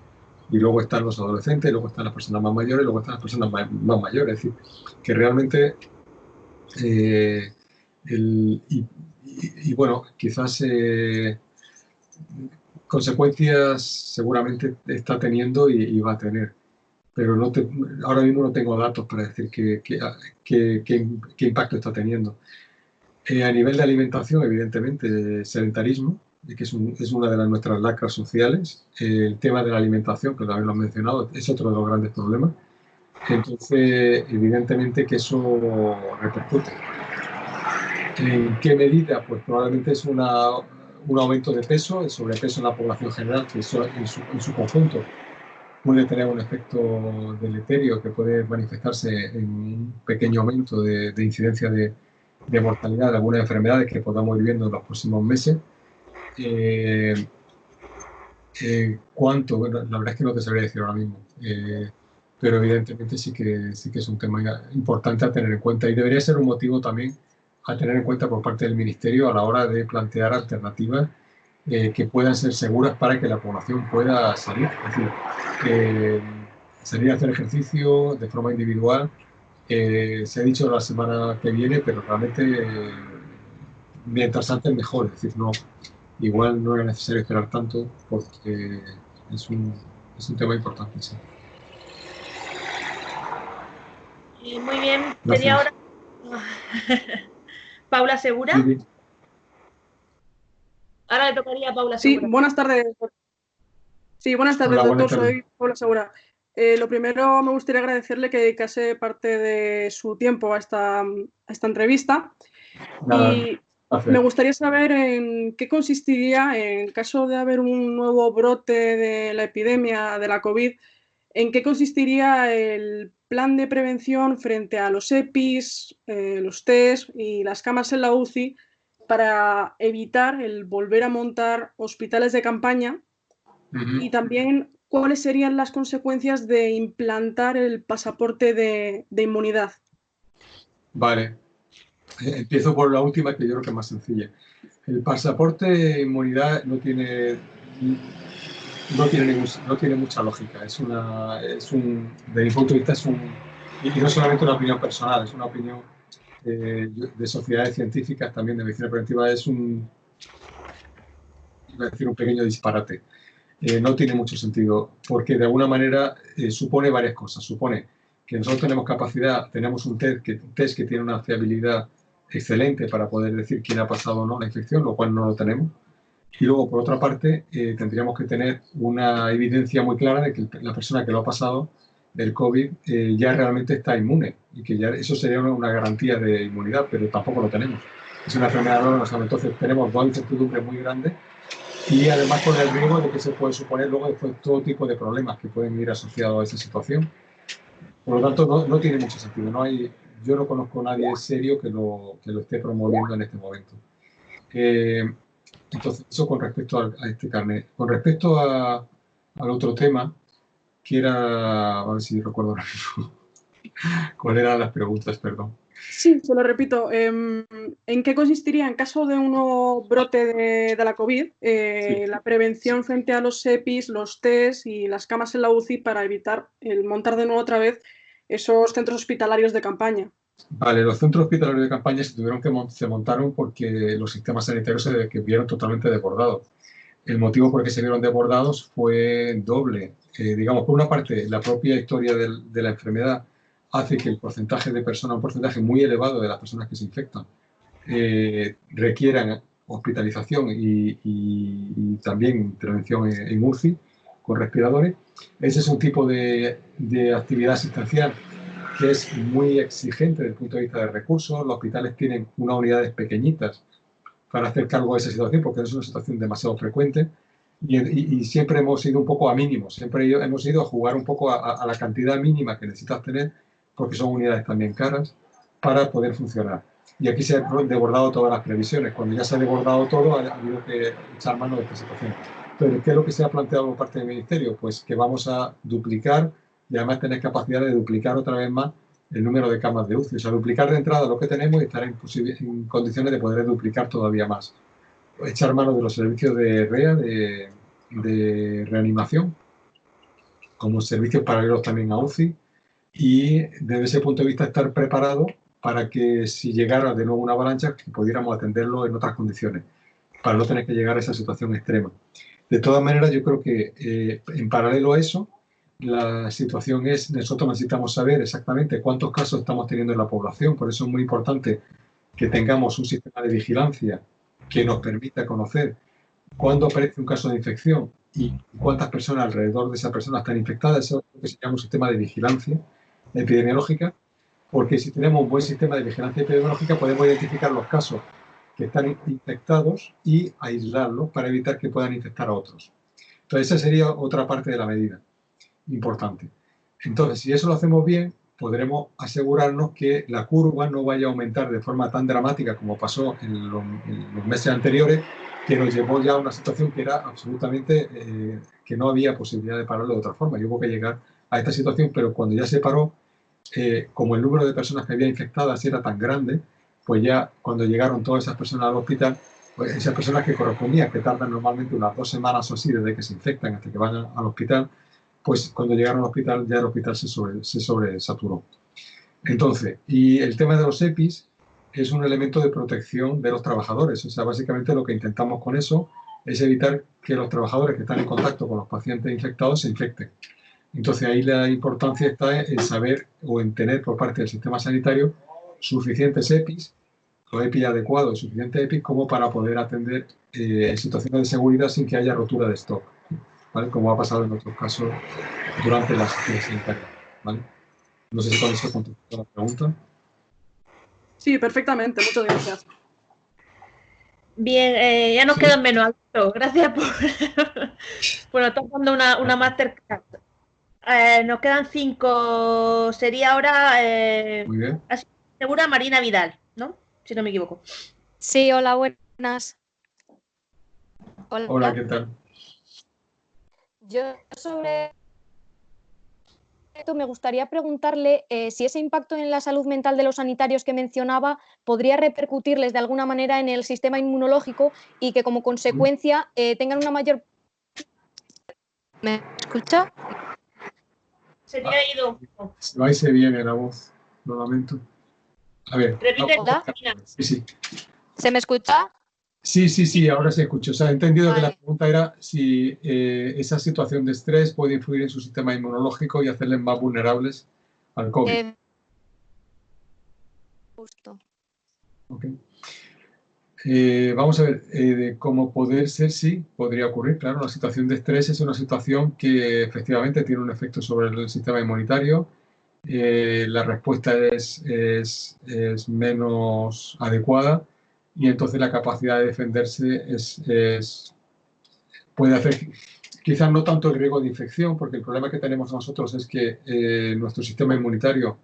y luego están los adolescentes, y luego están las personas más mayores, y luego están las personas más mayores. Es decir, que realmente, bueno, quizás consecuencias seguramente está teniendo y va a tener. Pero ahora mismo no tengo datos para decir qué impacto está teniendo. A nivel de alimentación, evidentemente, sedentarismo, que es una de nuestras lacras sociales. El tema de la alimentación, que también lo han mencionado, es otro de los grandes problemas. Entonces, evidentemente que eso repercute. ¿En qué medida? Pues probablemente es un aumento de peso, el sobrepeso en la población general, que eso en su conjunto puede tener un efecto deleterio que puede manifestarse en un pequeño aumento de incidencia de mortalidad de algunas enfermedades que podamos ir viendo en los próximos meses. ¿Cuánto? Bueno, la verdad es que no te sabría decir ahora mismo, pero evidentemente sí que es un tema importante a tener en cuenta y debería ser un motivo también a tener en cuenta por parte del Ministerio a la hora de plantear alternativas que puedan ser seguras para que la población pueda salir. Es decir, salir a hacer ejercicio de forma individual. Se ha dicho la semana que viene, pero realmente mientras antes mejor. Es decir, no, igual no era necesario esperar tanto porque es un tema importante. Sí. Muy bien, Gracias. sería ahora Paula Segura. Sí. Ahora le tocaría a Paula Sí, Segura. buenas tardes. Sí, buenas tardes, Hola, doctor. buenas tardes. Soy Paula Segura. Lo primero, me gustaría agradecerle que dedicase parte de su tiempo a esta entrevista. Nada, Y gracias. me gustaría saber en qué consistiría, en caso de haber un nuevo brote de la epidemia de la COVID, en qué consistiría el plan de prevención frente a los EPIs, los test y las camas en la UCI para evitar el volver a montar hospitales de campaña. Y también, ¿cuáles serían las consecuencias de implantar el pasaporte de inmunidad? Vale. Empiezo por la última, que yo creo que es más sencilla. El pasaporte de inmunidad no tiene mucha lógica. De mi punto de vista, y no solamente una opinión personal, es una opinión de sociedades científicas, también de medicina preventiva, iba a decir un pequeño disparate. No tiene mucho sentido, porque de alguna manera supone varias cosas. Supone que nosotros tenemos capacidad, tenemos un test que tiene una fiabilidad excelente para poder decir quién ha pasado o no la infección, lo cual no lo tenemos. Y luego, por otra parte, tendríamos que tener una evidencia muy clara de que la persona que lo ha pasado del COVID ya realmente está inmune y que ya eso sería una garantía de inmunidad, pero tampoco lo tenemos. Es una enfermedad nueva, entonces tenemos dos incertidumbres muy grandes y además con el riesgo de que se puede suponer luego después todo tipo de problemas que pueden ir asociados a esa situación. Por lo tanto, no tiene mucho sentido. Yo no conozco a nadie serio que lo esté promoviendo en este momento. Entonces, eso con respecto a este carnet. Con respecto al otro tema, que era, a ver si recuerdo ahora mismo, ¿cuáles eran las preguntas? Perdón. Sí, se lo repito. ¿En qué consistiría, en caso de un nuevo brote de la COVID, Sí. la prevención frente a los EPIs, los test y las camas en la UCI para evitar el montar de nuevo otra vez esos centros hospitalarios de campaña? Vale, los centros hospitalarios de campaña se montaron porque los sistemas sanitarios se vieron totalmente desbordados. El motivo por el que se vieron desbordados fue doble. Digamos, por una parte, la propia historia de la enfermedad hace que el porcentaje de personas, un porcentaje muy elevado de las personas que se infectan, requieran hospitalización y también intervención en UCI con respiradores. Ese es un tipo de actividad asistencial que es muy exigente desde el punto de vista de recursos. Los hospitales tienen unas unidades pequeñitas para hacer cargo de esa situación, porque es una situación demasiado frecuente y siempre hemos ido un poco a mínimos, siempre hemos ido a jugar un poco a la cantidad mínima que necesitas tener, porque son unidades también caras, para poder funcionar. Y aquí se han desbordado todas las previsiones. Cuando ya se ha desbordado todo, ha habido que echar mano de esta situación. Pero ¿qué es lo que se ha planteado por parte del Ministerio? Pues que vamos a duplicar y además tener capacidad de duplicar otra vez más el número de camas de UCI. O sea, duplicar de entrada lo que tenemos y estar en condiciones de poder duplicar todavía más. Echar mano de los servicios de REA, de reanimación, como servicios paralelos también a UCI, y desde ese punto de vista estar preparado para que si llegara de nuevo una avalancha, que pudiéramos atenderlo en otras condiciones, para no tener que llegar a esa situación extrema. De todas maneras, yo creo que en paralelo a eso, la situación es, nosotros necesitamos saber exactamente cuántos casos estamos teniendo en la población, por eso es muy importante que tengamos un sistema de vigilancia que nos permita conocer cuándo aparece un caso de infección y cuántas personas alrededor de esa persona están infectadas. Eso es lo que se llama un sistema de vigilancia epidemiológica, porque si tenemos un buen sistema de vigilancia epidemiológica podemos identificar los casos que están infectados y aislarlos para evitar que puedan infectar a otros. Entonces, esa sería otra parte de la medida importante. Entonces, si eso lo hacemos bien, podremos asegurarnos que la curva no vaya a aumentar de forma tan dramática como pasó en los meses anteriores, que nos llevó ya a una situación que era absolutamente, que no había posibilidad de pararlo de otra forma. Y hubo que llegar a esta situación, pero cuando ya se paró, como el número de personas que había infectadas era tan grande, pues ya cuando llegaron todas esas personas al hospital, pues esas personas que correspondían, que tardan normalmente unas 2 semanas o así desde que se infectan hasta que van al hospital, pues cuando llegaron al hospital ya el hospital se sobresaturó. Entonces, y el tema de los EPIs es un elemento de protección de los trabajadores. O sea, básicamente lo que intentamos con eso es evitar que los trabajadores que están en contacto con los pacientes infectados se infecten. Entonces, ahí la importancia está en saber o en tener por parte del sistema sanitario suficientes EPIs, o EPIs adecuados, suficientes EPIs como para poder atender situaciones de seguridad sin que haya rotura de stock, ¿vale? Como ha pasado en otros casos durante la situación sanitaria, ¿vale? No sé si con eso contestó la pregunta. Sí, perfectamente. Muchas gracias. Bien, ya nos quedan menos, Alberto. Gracias por... bueno, estamos dando una masterclass. Nos quedan 5. Sería ahora... Muy bien. Segura Marina Vidal, ¿no? Si no me equivoco. Sí, hola, buenas. Hola, ¿qué tal? Yo sobre esto me gustaría preguntarle si ese impacto en la salud mental de los sanitarios que mencionaba podría repercutirles de alguna manera en el sistema inmunológico y que como consecuencia tengan una mayor... ¿Me escucha? Se te ha ido. Se va y se viene la voz, lo lamento. A ver. Repite. Sí. ¿Se me escucha? Sí, ahora se escucha. O sea, he entendido Vale. que la pregunta era si esa situación de estrés puede influir en su sistema inmunológico y hacerles más vulnerables al COVID. Justo. Okay. Vamos a ver, cómo poder ser, sí, podría ocurrir. Claro, la situación de estrés es una situación que efectivamente tiene un efecto sobre el sistema inmunitario. La respuesta es menos adecuada y entonces la capacidad de defenderse puede hacer, quizás no tanto el riesgo de infección, porque el problema que tenemos nosotros es que nuestro sistema inmunitario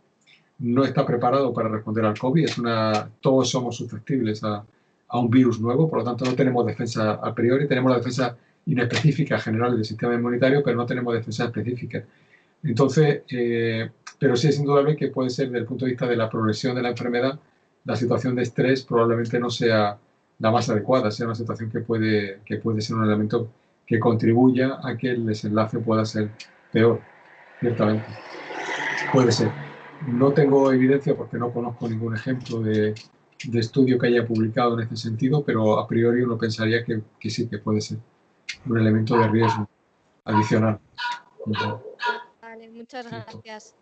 no está preparado para responder al COVID. Todos somos susceptibles a un virus nuevo, por lo tanto no tenemos defensa a priori, tenemos la defensa inespecífica general del sistema inmunitario, pero no tenemos defensa específica. Entonces, pero sí es indudable que puede ser, desde el punto de vista de la progresión de la enfermedad, la situación de estrés probablemente no sea la más adecuada, sea una situación que puede ser un elemento que contribuya a que el desenlace pueda ser peor, ciertamente. Puede ser. No tengo evidencia porque no conozco ningún ejemplo de estudio que haya publicado en este sentido, pero a priori uno pensaría que sí, que puede ser un elemento de riesgo adicional. Vale, muchas gracias.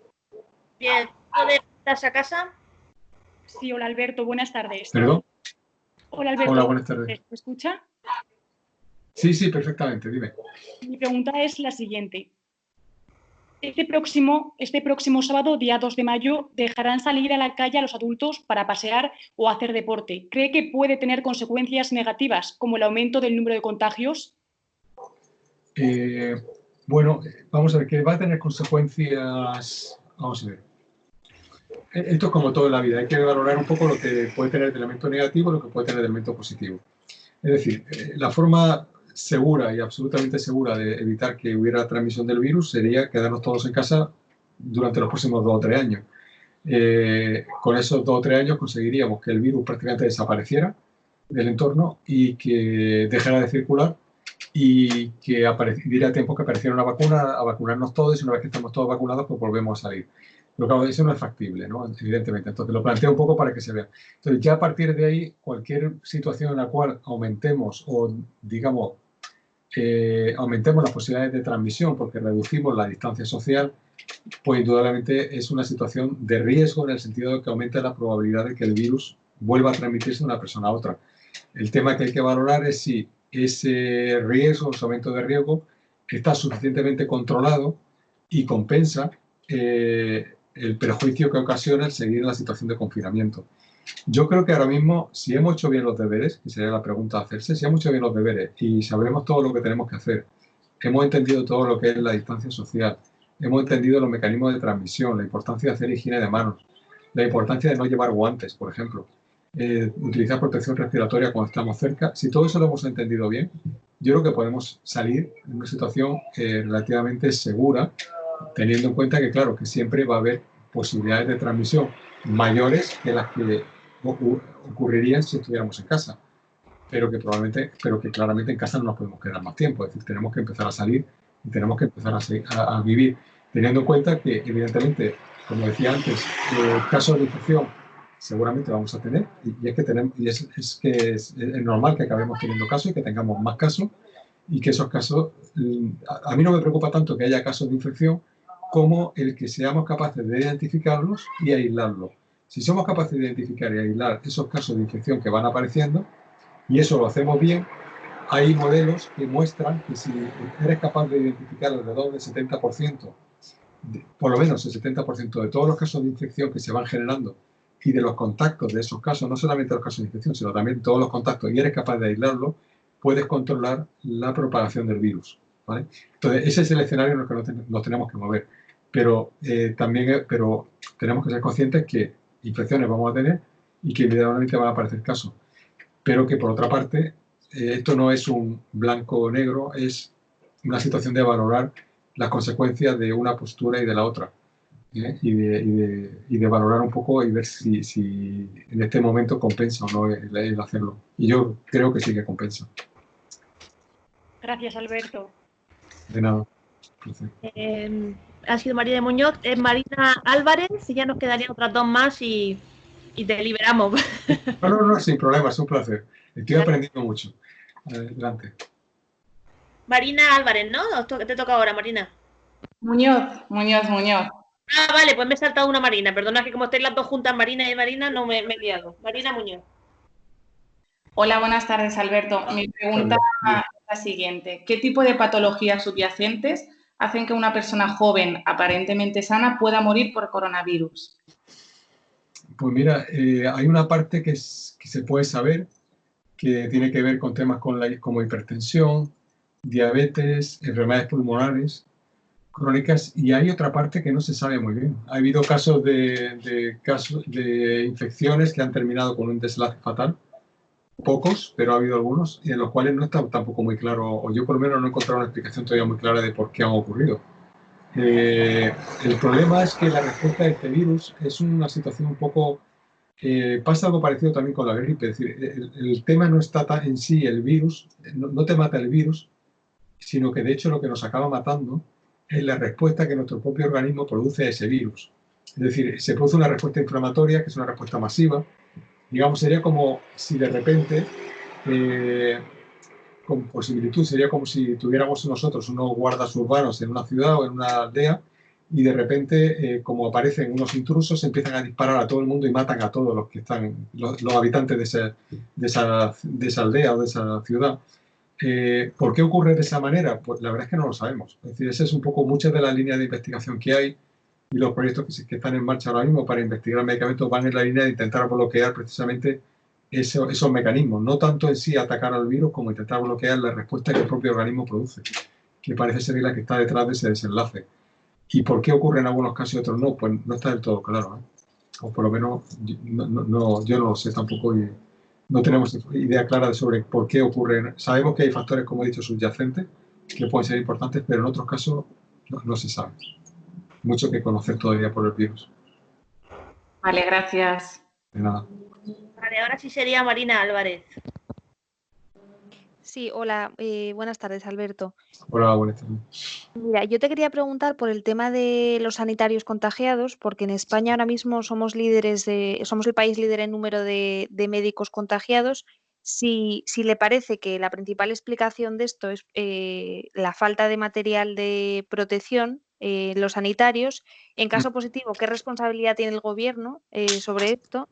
Bien, ¿estás a casa? Sí, hola Alberto, buenas tardes. ¿Perdón? Hola Alberto. Hola, buenas tardes. ¿Me escucha? Sí, perfectamente, dime. Mi pregunta es la siguiente. Este próximo sábado, día 2 de mayo, dejarán salir a la calle a los adultos para pasear o hacer deporte. ¿Cree que puede tener consecuencias negativas, como el aumento del número de contagios? Bueno, vamos a ver, que va a tener consecuencias. Vamos a ver. Esto es como todo en la vida, hay que valorar un poco lo que puede tener de elemento negativo y lo que puede tener de elemento positivo. Es decir, la forma segura y absolutamente segura de evitar que hubiera transmisión del virus sería quedarnos todos en casa durante los próximos 2 o 3 años. Con esos 2 o 3 años conseguiríamos que el virus prácticamente desapareciera del entorno y que dejara de circular y que diera tiempo que apareciera una vacuna, a vacunarnos todos, y una vez que estamos todos vacunados pues volvemos a salir. Pero claro, eso no es factible, ¿no? Evidentemente. Entonces lo planteo un poco para que se vea. Entonces ya a partir de ahí, cualquier situación en la cual aumentemos o, digamos, aumentemos las posibilidades de transmisión porque reducimos la distancia social, pues indudablemente es una situación de riesgo en el sentido de que aumenta la probabilidad de que el virus vuelva a transmitirse de una persona a otra. El tema que hay que valorar es si ese riesgo, ese aumento de riesgo, está suficientemente controlado y compensa el perjuicio que ocasiona el seguir en la situación de confinamiento. Yo creo que ahora mismo, si hemos hecho bien los deberes, que sería la pregunta a hacerse, si hemos hecho bien los deberes y sabemos todo lo que tenemos que hacer, hemos entendido todo lo que es la distancia social, hemos entendido los mecanismos de transmisión, la importancia de hacer higiene de manos, la importancia de no llevar guantes, por ejemplo, utilizar protección respiratoria cuando estamos cerca. Si todo eso lo hemos entendido bien, yo creo que podemos salir en una situación relativamente segura, teniendo en cuenta que, claro, que siempre va a haber posibilidades de transmisión mayores que las que ocurrirían si estuviéramos en casa, pero que claramente en casa no nos podemos quedar más tiempo. Es decir, tenemos que empezar a salir y tenemos que empezar a vivir, teniendo en cuenta que, evidentemente, como decía antes, casos de infección seguramente vamos a tener, y es normal que acabemos teniendo casos y que tengamos más casos, y que esos casos, a mí no me preocupa tanto que haya casos de infección como el que seamos capaces de identificarlos y aislarlos. Si somos capaces de identificar y aislar esos casos de infección que van apareciendo, y eso lo hacemos bien, hay modelos que muestran que si eres capaz de identificar alrededor del 70%, por lo menos el 70% de todos los casos de infección que se van generando y de los contactos de esos casos, no solamente los casos de infección, sino también todos los contactos, y eres capaz de aislarlo, puedes controlar la propagación del virus, ¿vale? Entonces, ese es el escenario en el que nos tenemos que mover. Pero pero tenemos que ser conscientes que infecciones vamos a tener y que evidentemente van a aparecer casos. Pero que, por otra parte, esto no es un blanco o negro, es una situación de valorar las consecuencias de una postura y de la otra. Y de valorar un poco y ver si en este momento compensa o no el hacerlo. Y yo creo que sí que compensa. Gracias, Alberto. De nada. Ha sido Marina Muñoz, es Marina Álvarez, y ya nos quedarían otras dos más y deliberamos. No, sin problema, es un placer. Estoy aprendiendo mucho. Adelante. Marina Álvarez, ¿no? Te toca ahora, Marina. Muñoz. Ah, vale, pues me he saltado una Marina. Perdona que como estáis las dos juntas, Marina y Marina, no me he liado. Marina Muñoz. Hola, buenas tardes, Alberto. Mi pregunta es la siguiente. ¿Qué tipo de patologías subyacentes hacen que una persona joven, aparentemente sana, pueda morir por coronavirus? Pues mira, hay una parte que se puede saber, que tiene que ver con temas como hipertensión, diabetes, enfermedades pulmonares crónicas, y hay otra parte que no se sabe muy bien. Ha habido casos de infecciones que han terminado con un desenlace fatal, pocos, pero ha habido algunos, y en los cuales no está tampoco muy claro, o yo por lo menos no he encontrado una explicación todavía muy clara de por qué han ocurrido. El problema es que la respuesta de este virus es una situación un poco... pasa algo parecido también con la gripe, es decir, el tema no está en sí el virus, no te mata el virus, sino que de hecho lo que nos acaba matando es la respuesta que nuestro propio organismo produce a ese virus. Es decir, se produce una respuesta inflamatoria, que es una respuesta masiva. Digamos, sería como si de repente, por similitud, sería como si tuviéramos nosotros unos guardas urbanos en una ciudad o en una aldea, y de repente, como aparecen unos intrusos, empiezan a disparar a todo el mundo y matan a todos los que están, los habitantes de esa aldea o de esa ciudad. ¿Por qué ocurre de esa manera? Pues la verdad es que no lo sabemos. Es decir, esa es un poco muchas de las líneas de investigación que hay, y los proyectos que están en marcha ahora mismo para investigar medicamentos van en la línea de intentar bloquear precisamente esos mecanismos, no tanto en sí atacar al virus como intentar bloquear la respuesta que el propio organismo produce, que parece ser la que está detrás de ese desenlace. ¿Y por qué ocurre en algunos casos y otros no? Pues no está del todo claro, o por lo menos yo no lo sé tampoco, y no tenemos idea clara sobre por qué ocurren. Sabemos que hay factores, como he dicho, subyacentes que pueden ser importantes, pero en otros casos no se sabe. Mucho que conocer todavía por el virus. Vale, gracias. De nada. Vale, ahora sí sería Marina Álvarez. Sí, hola, buenas tardes, Alberto. Hola, buenas tardes. Mira, yo te quería preguntar por el tema de los sanitarios contagiados, porque en España ahora mismo somos el país líder en número de médicos contagiados. Si le parece que la principal explicación de esto es la falta de material de protección, los sanitarios, en caso positivo, ¿qué responsabilidad tiene el gobierno sobre esto?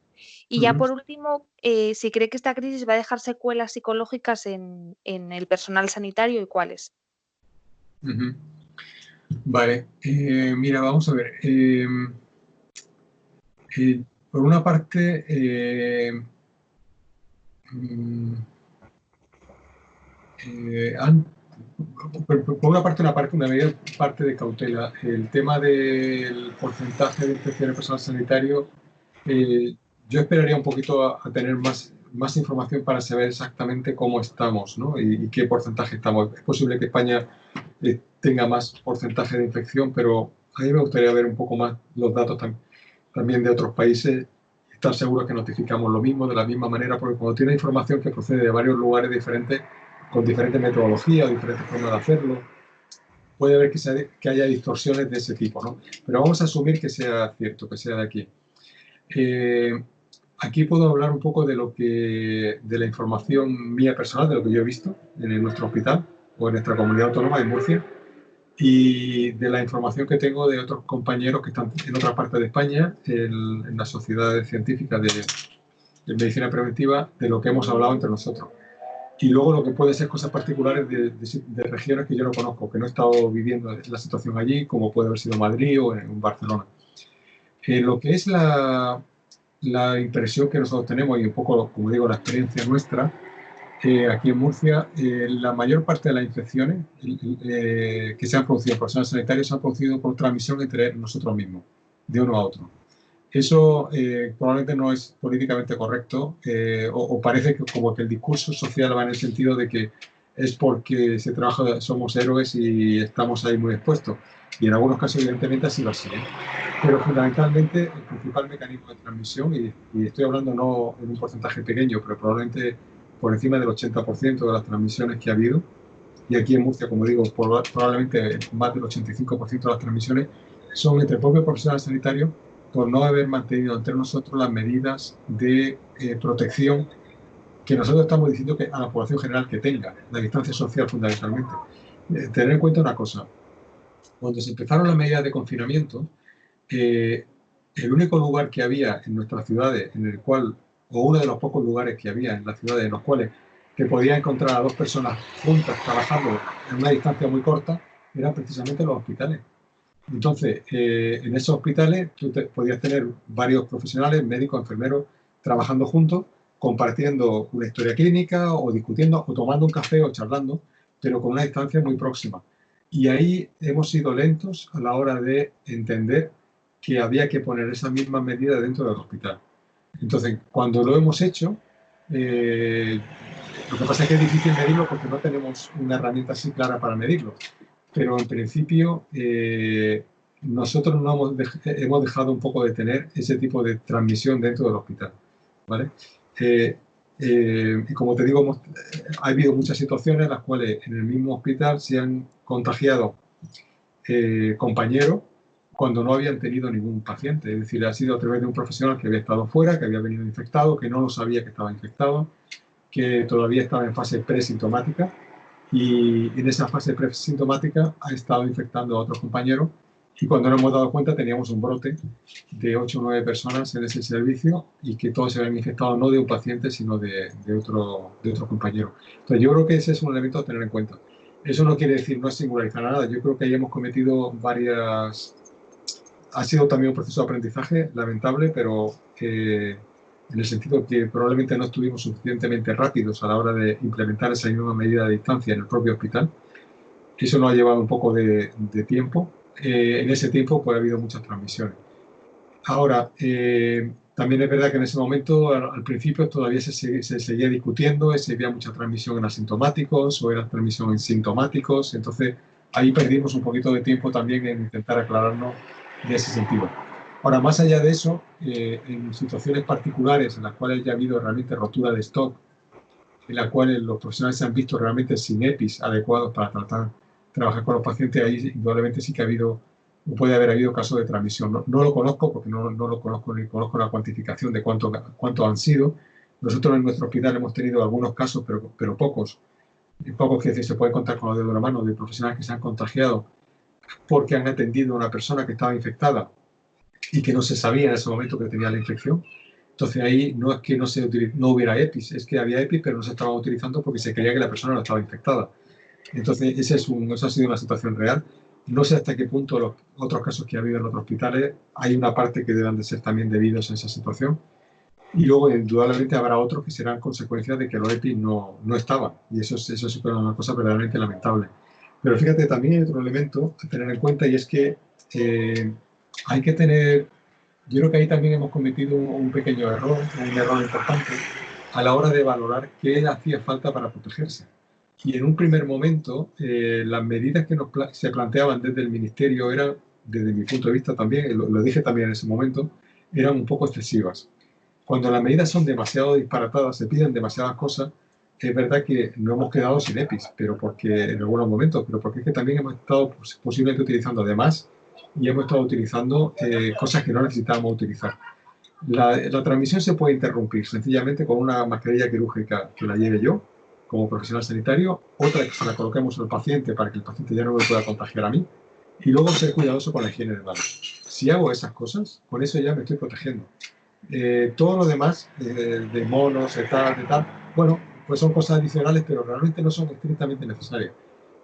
Y ya por último, si cree que esta crisis va a dejar secuelas psicológicas en el personal sanitario y cuáles. Vale, mira, vamos a ver. Por una parte, por una parte, una medida parte de cautela. El tema del porcentaje de infección en personal sanitario, yo esperaría un poquito a tener más información para saber exactamente cómo estamos, ¿no? Y qué porcentaje estamos. Es posible que España tenga más porcentaje de infección, pero a mí me gustaría ver un poco más los datos también de otros países, estar seguros que notificamos lo mismo, de la misma manera, porque cuando tiene información que procede de varios lugares diferentes, con diferentes metodologías o diferentes formas de hacerlo, puede haber que haya distorsiones de ese tipo, ¿no? Pero vamos a asumir que sea cierto, que sea de aquí. Aquí puedo hablar un poco de la información mía personal, de lo que yo he visto en nuestro hospital o en nuestra comunidad autónoma de Murcia, y de la información que tengo de otros compañeros que están en otras partes de España, en las sociedades científicas de medicina preventiva, de lo que hemos hablado entre nosotros. Y luego lo que puede ser cosas particulares de regiones que yo no conozco, que no he estado viviendo la situación allí, como puede haber sido Madrid o en Barcelona. Lo que es la impresión que nosotros tenemos y un poco, como digo, la experiencia nuestra, aquí en Murcia, la mayor parte de las infecciones que se han producido en personal sanitario se han producido por transmisión entre nosotros mismos, de uno a otro. Eso probablemente no es políticamente correcto o parece que como que el discurso social va en el sentido de que es porque se trabaja, somos héroes y estamos ahí muy expuestos. Y en algunos casos, evidentemente, así va a ser. Pero fundamentalmente, el principal mecanismo de transmisión, y estoy hablando no en un porcentaje pequeño, pero probablemente por encima del 80% de las transmisiones que ha habido, y aquí en Murcia, como digo, probablemente más del 85% de las transmisiones son entre propios profesionales sanitarios por no haber mantenido entre nosotros las medidas de protección que nosotros estamos diciendo que a la población general que tenga, la distancia social fundamentalmente. Tener en cuenta una cosa, cuando se empezaron las medidas de confinamiento, el único lugar que había en nuestras ciudades en el cual, o uno de los pocos lugares que había en las ciudades en los cuales te podías encontrar a dos personas juntas trabajando en una distancia muy corta, eran precisamente los hospitales. Entonces, en esos hospitales tú podías tener varios profesionales, médicos, enfermeros, trabajando juntos, compartiendo una historia clínica o discutiendo o tomando un café o charlando, pero con una distancia muy próxima. Y ahí hemos sido lentos a la hora de entender que había que poner esa misma medida dentro del hospital. Entonces, cuando lo hemos hecho, lo que pasa es que es difícil medirlo porque no tenemos una herramienta así clara para medirlo. Pero en principio nosotros no hemos dejado un poco de tener ese tipo de transmisión dentro del hospital, ¿vale? Y como te digo, ha habido muchas situaciones en las cuales en el mismo hospital se han contagiado compañeros cuando no habían tenido ningún paciente. Es decir, ha sido a través de un profesional que había estado fuera, que había venido infectado, que no lo sabía que estaba infectado, que todavía estaba en fase presintomática. Y en esa fase presintomática ha estado infectando a otros compañeros y cuando nos hemos dado cuenta teníamos un brote de 8 o 9 personas en ese servicio y que todos se habían infectado no de un paciente sino de otro compañero. Entonces yo creo que ese es un elemento a tener en cuenta. Eso no quiere decir no es singularizar nada. Yo creo que ahí hemos cometido varias... Ha sido también un proceso de aprendizaje lamentable, pero en el sentido que probablemente no estuvimos suficientemente rápidos a la hora de implementar esa misma medida de distancia en el propio hospital. Eso nos ha llevado un poco de tiempo. En ese tiempo pues, ha habido muchas transmisiones. Ahora, también es verdad que en ese momento, al principio, todavía se seguía discutiendo si había mucha transmisión en asintomáticos o era transmisión en sintomáticos. Entonces, ahí perdimos un poquito de tiempo también en intentar aclararnos de ese sentido. Ahora, más allá de eso, en situaciones particulares en las cuales ya ha habido realmente rotura de stock, en las cuales los profesionales se han visto realmente sin EPIs adecuados para trabajar con los pacientes, ahí indudablemente sí que ha habido, puede haber habido casos de transmisión. No lo conozco porque no lo conozco ni conozco la cuantificación de cuántos han sido. Nosotros en nuestro hospital hemos tenido algunos casos, pero pocos. Pocos, que decir, se puede contar con los dedos de la mano de profesionales que se han contagiado porque han atendido a una persona que estaba infectada y que no se sabía en ese momento que tenía la infección. Entonces ahí no es que no hubiera EPIs, es que había EPIs pero no se estaban utilizando porque se creía que la persona no estaba infectada. Entonces esa ha sido una situación real. No sé hasta qué punto los otros casos que ha habido en otros hospitales hay una parte que deban de ser también debidos a esa situación. Y luego, indudablemente, habrá otros que serán consecuencias de que los EPIs no estaban. Y eso es una cosa verdaderamente lamentable. Pero fíjate, también hay otro elemento a tener en cuenta y es que hay que tener... Yo creo que ahí también hemos cometido un pequeño error, un error importante, a la hora de valorar qué hacía falta para protegerse. Y en un primer momento, las medidas que se planteaban desde el Ministerio eran, desde mi punto de vista también, lo dije también en ese momento, eran un poco excesivas. Cuando las medidas son demasiado disparatadas, se piden demasiadas cosas, es verdad que no hemos quedado sin EPIs, pero porque en algunos momentos, pero porque es que también hemos estado posiblemente utilizando además y hemos estado utilizando cosas que no necesitábamos utilizar. La transmisión se puede interrumpir sencillamente con una mascarilla quirúrgica que la lleve yo como profesional sanitario, otra que se la coloquemos al paciente para que el paciente ya no me pueda contagiar a mí, y luego ser cuidadoso con la higiene de manos. Si hago esas cosas, con eso ya me estoy protegiendo. Todo lo demás, de monos, de tal, bueno, pues son cosas adicionales, pero realmente no son estrictamente necesarias.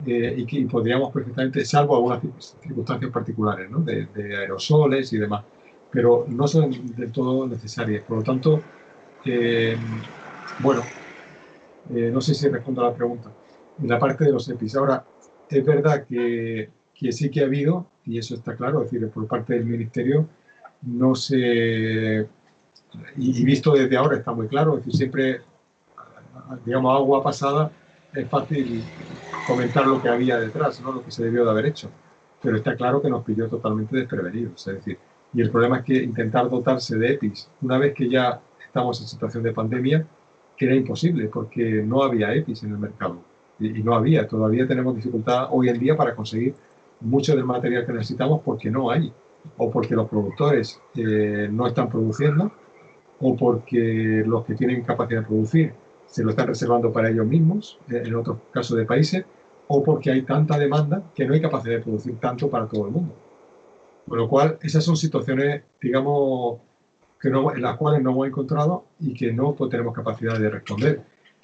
Y que podríamos perfectamente, salvo algunas circunstancias particulares, ¿no? de aerosoles y demás, pero no son del todo necesarias. Por lo tanto, bueno, no sé si respondo a la pregunta. En la parte de los EPIs. Ahora, es verdad que sí que ha habido, y eso está claro, es decir, por parte del Ministerio, no se... Y visto desde ahora está muy claro, es decir, siempre, digamos, agua pasada, es fácil comentar lo que había detrás, ¿no? Lo que se debió de haber hecho. Pero está claro que nos pilló totalmente desprevenidos, es decir, y el problema es que intentar dotarse de EPIs, una vez que ya estamos en situación de pandemia, que era imposible, porque no había EPIs en el mercado. Y no había, todavía tenemos dificultad hoy en día para conseguir mucho del material que necesitamos porque no hay, o porque los productores no están produciendo, o porque los que tienen capacidad de producir se lo están reservando para ellos mismos, en otros casos de países, o porque hay tanta demanda que no hay capacidad de producir tanto para todo el mundo. Con lo cual, esas son situaciones, digamos, en las cuales no hemos encontrado y que no tenemos capacidad de responder.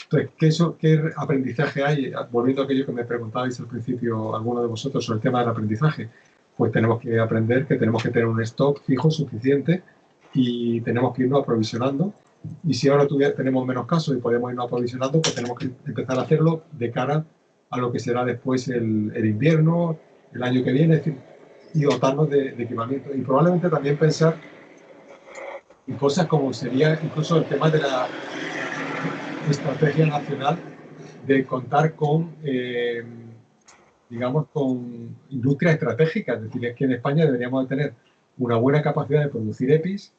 Entonces, ¿qué aprendizaje hay? Volviendo a aquello que me preguntabais al principio, alguno de vosotros, sobre el tema del aprendizaje, pues tenemos que aprender que tenemos que tener un stock fijo suficiente y tenemos que irnos aprovisionando. Y si ahora tenemos menos casos y podemos irnos aprovisionando, pues tenemos que empezar a hacerlo de cara a lo que será después el invierno, el año que viene, es decir, y dotarnos de equipamiento. Y probablemente también pensar en cosas como sería incluso el tema de la estrategia nacional de contar con, digamos, con industria estratégica. Es decir, es que en España deberíamos de tener una buena capacidad de producir EPIs,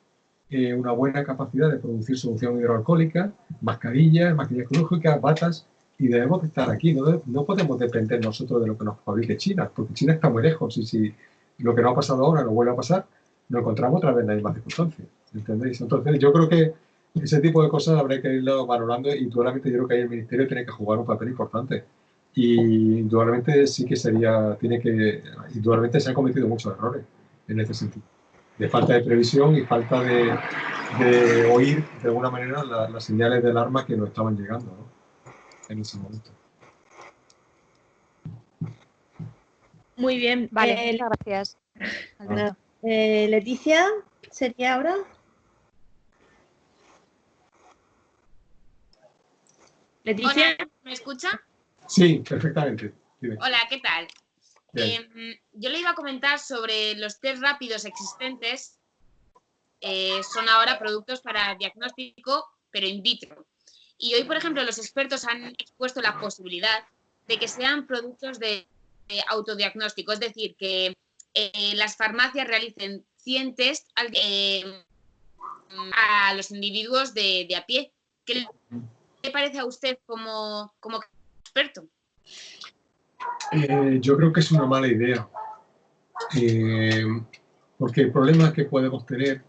una buena capacidad de producir solución hidroalcohólica, mascarillas quirúrgicas, batas, y debemos de estar aquí. No podemos depender nosotros de lo que nos fabrique China, porque China está muy lejos y si lo que no ha pasado ahora no vuelve a pasar, nos encontramos otra vez en las mismas circunstancias. ¿Entendéis? Entonces, yo creo que ese tipo de cosas habrá que irlo valorando y indudablemente yo creo que ahí el Ministerio tiene que jugar un papel importante. Y indudablemente sí que indudablemente se han cometido muchos errores en ese sentido. De falta de previsión y falta de oír de alguna manera las señales de alarma que nos estaban llegando, ¿no? En ese momento. Muy bien. Vale, muchas gracias, Alberto. Leticia, ¿sería ahora? Leticia. Hola, ¿me escucha? Sí, perfectamente. Dime. Hola, ¿qué tal? Yo le iba a comentar sobre los test rápidos existentes. Son ahora productos para diagnóstico, pero in vitro. Y hoy, por ejemplo, los expertos han expuesto la posibilidad de que sean productos de autodiagnóstico, es decir, que las farmacias realicen 100 test a los individuos de a pie. ¿Qué le parece a usted como experto? Yo creo que es una mala idea, porque el problema que podemos tener,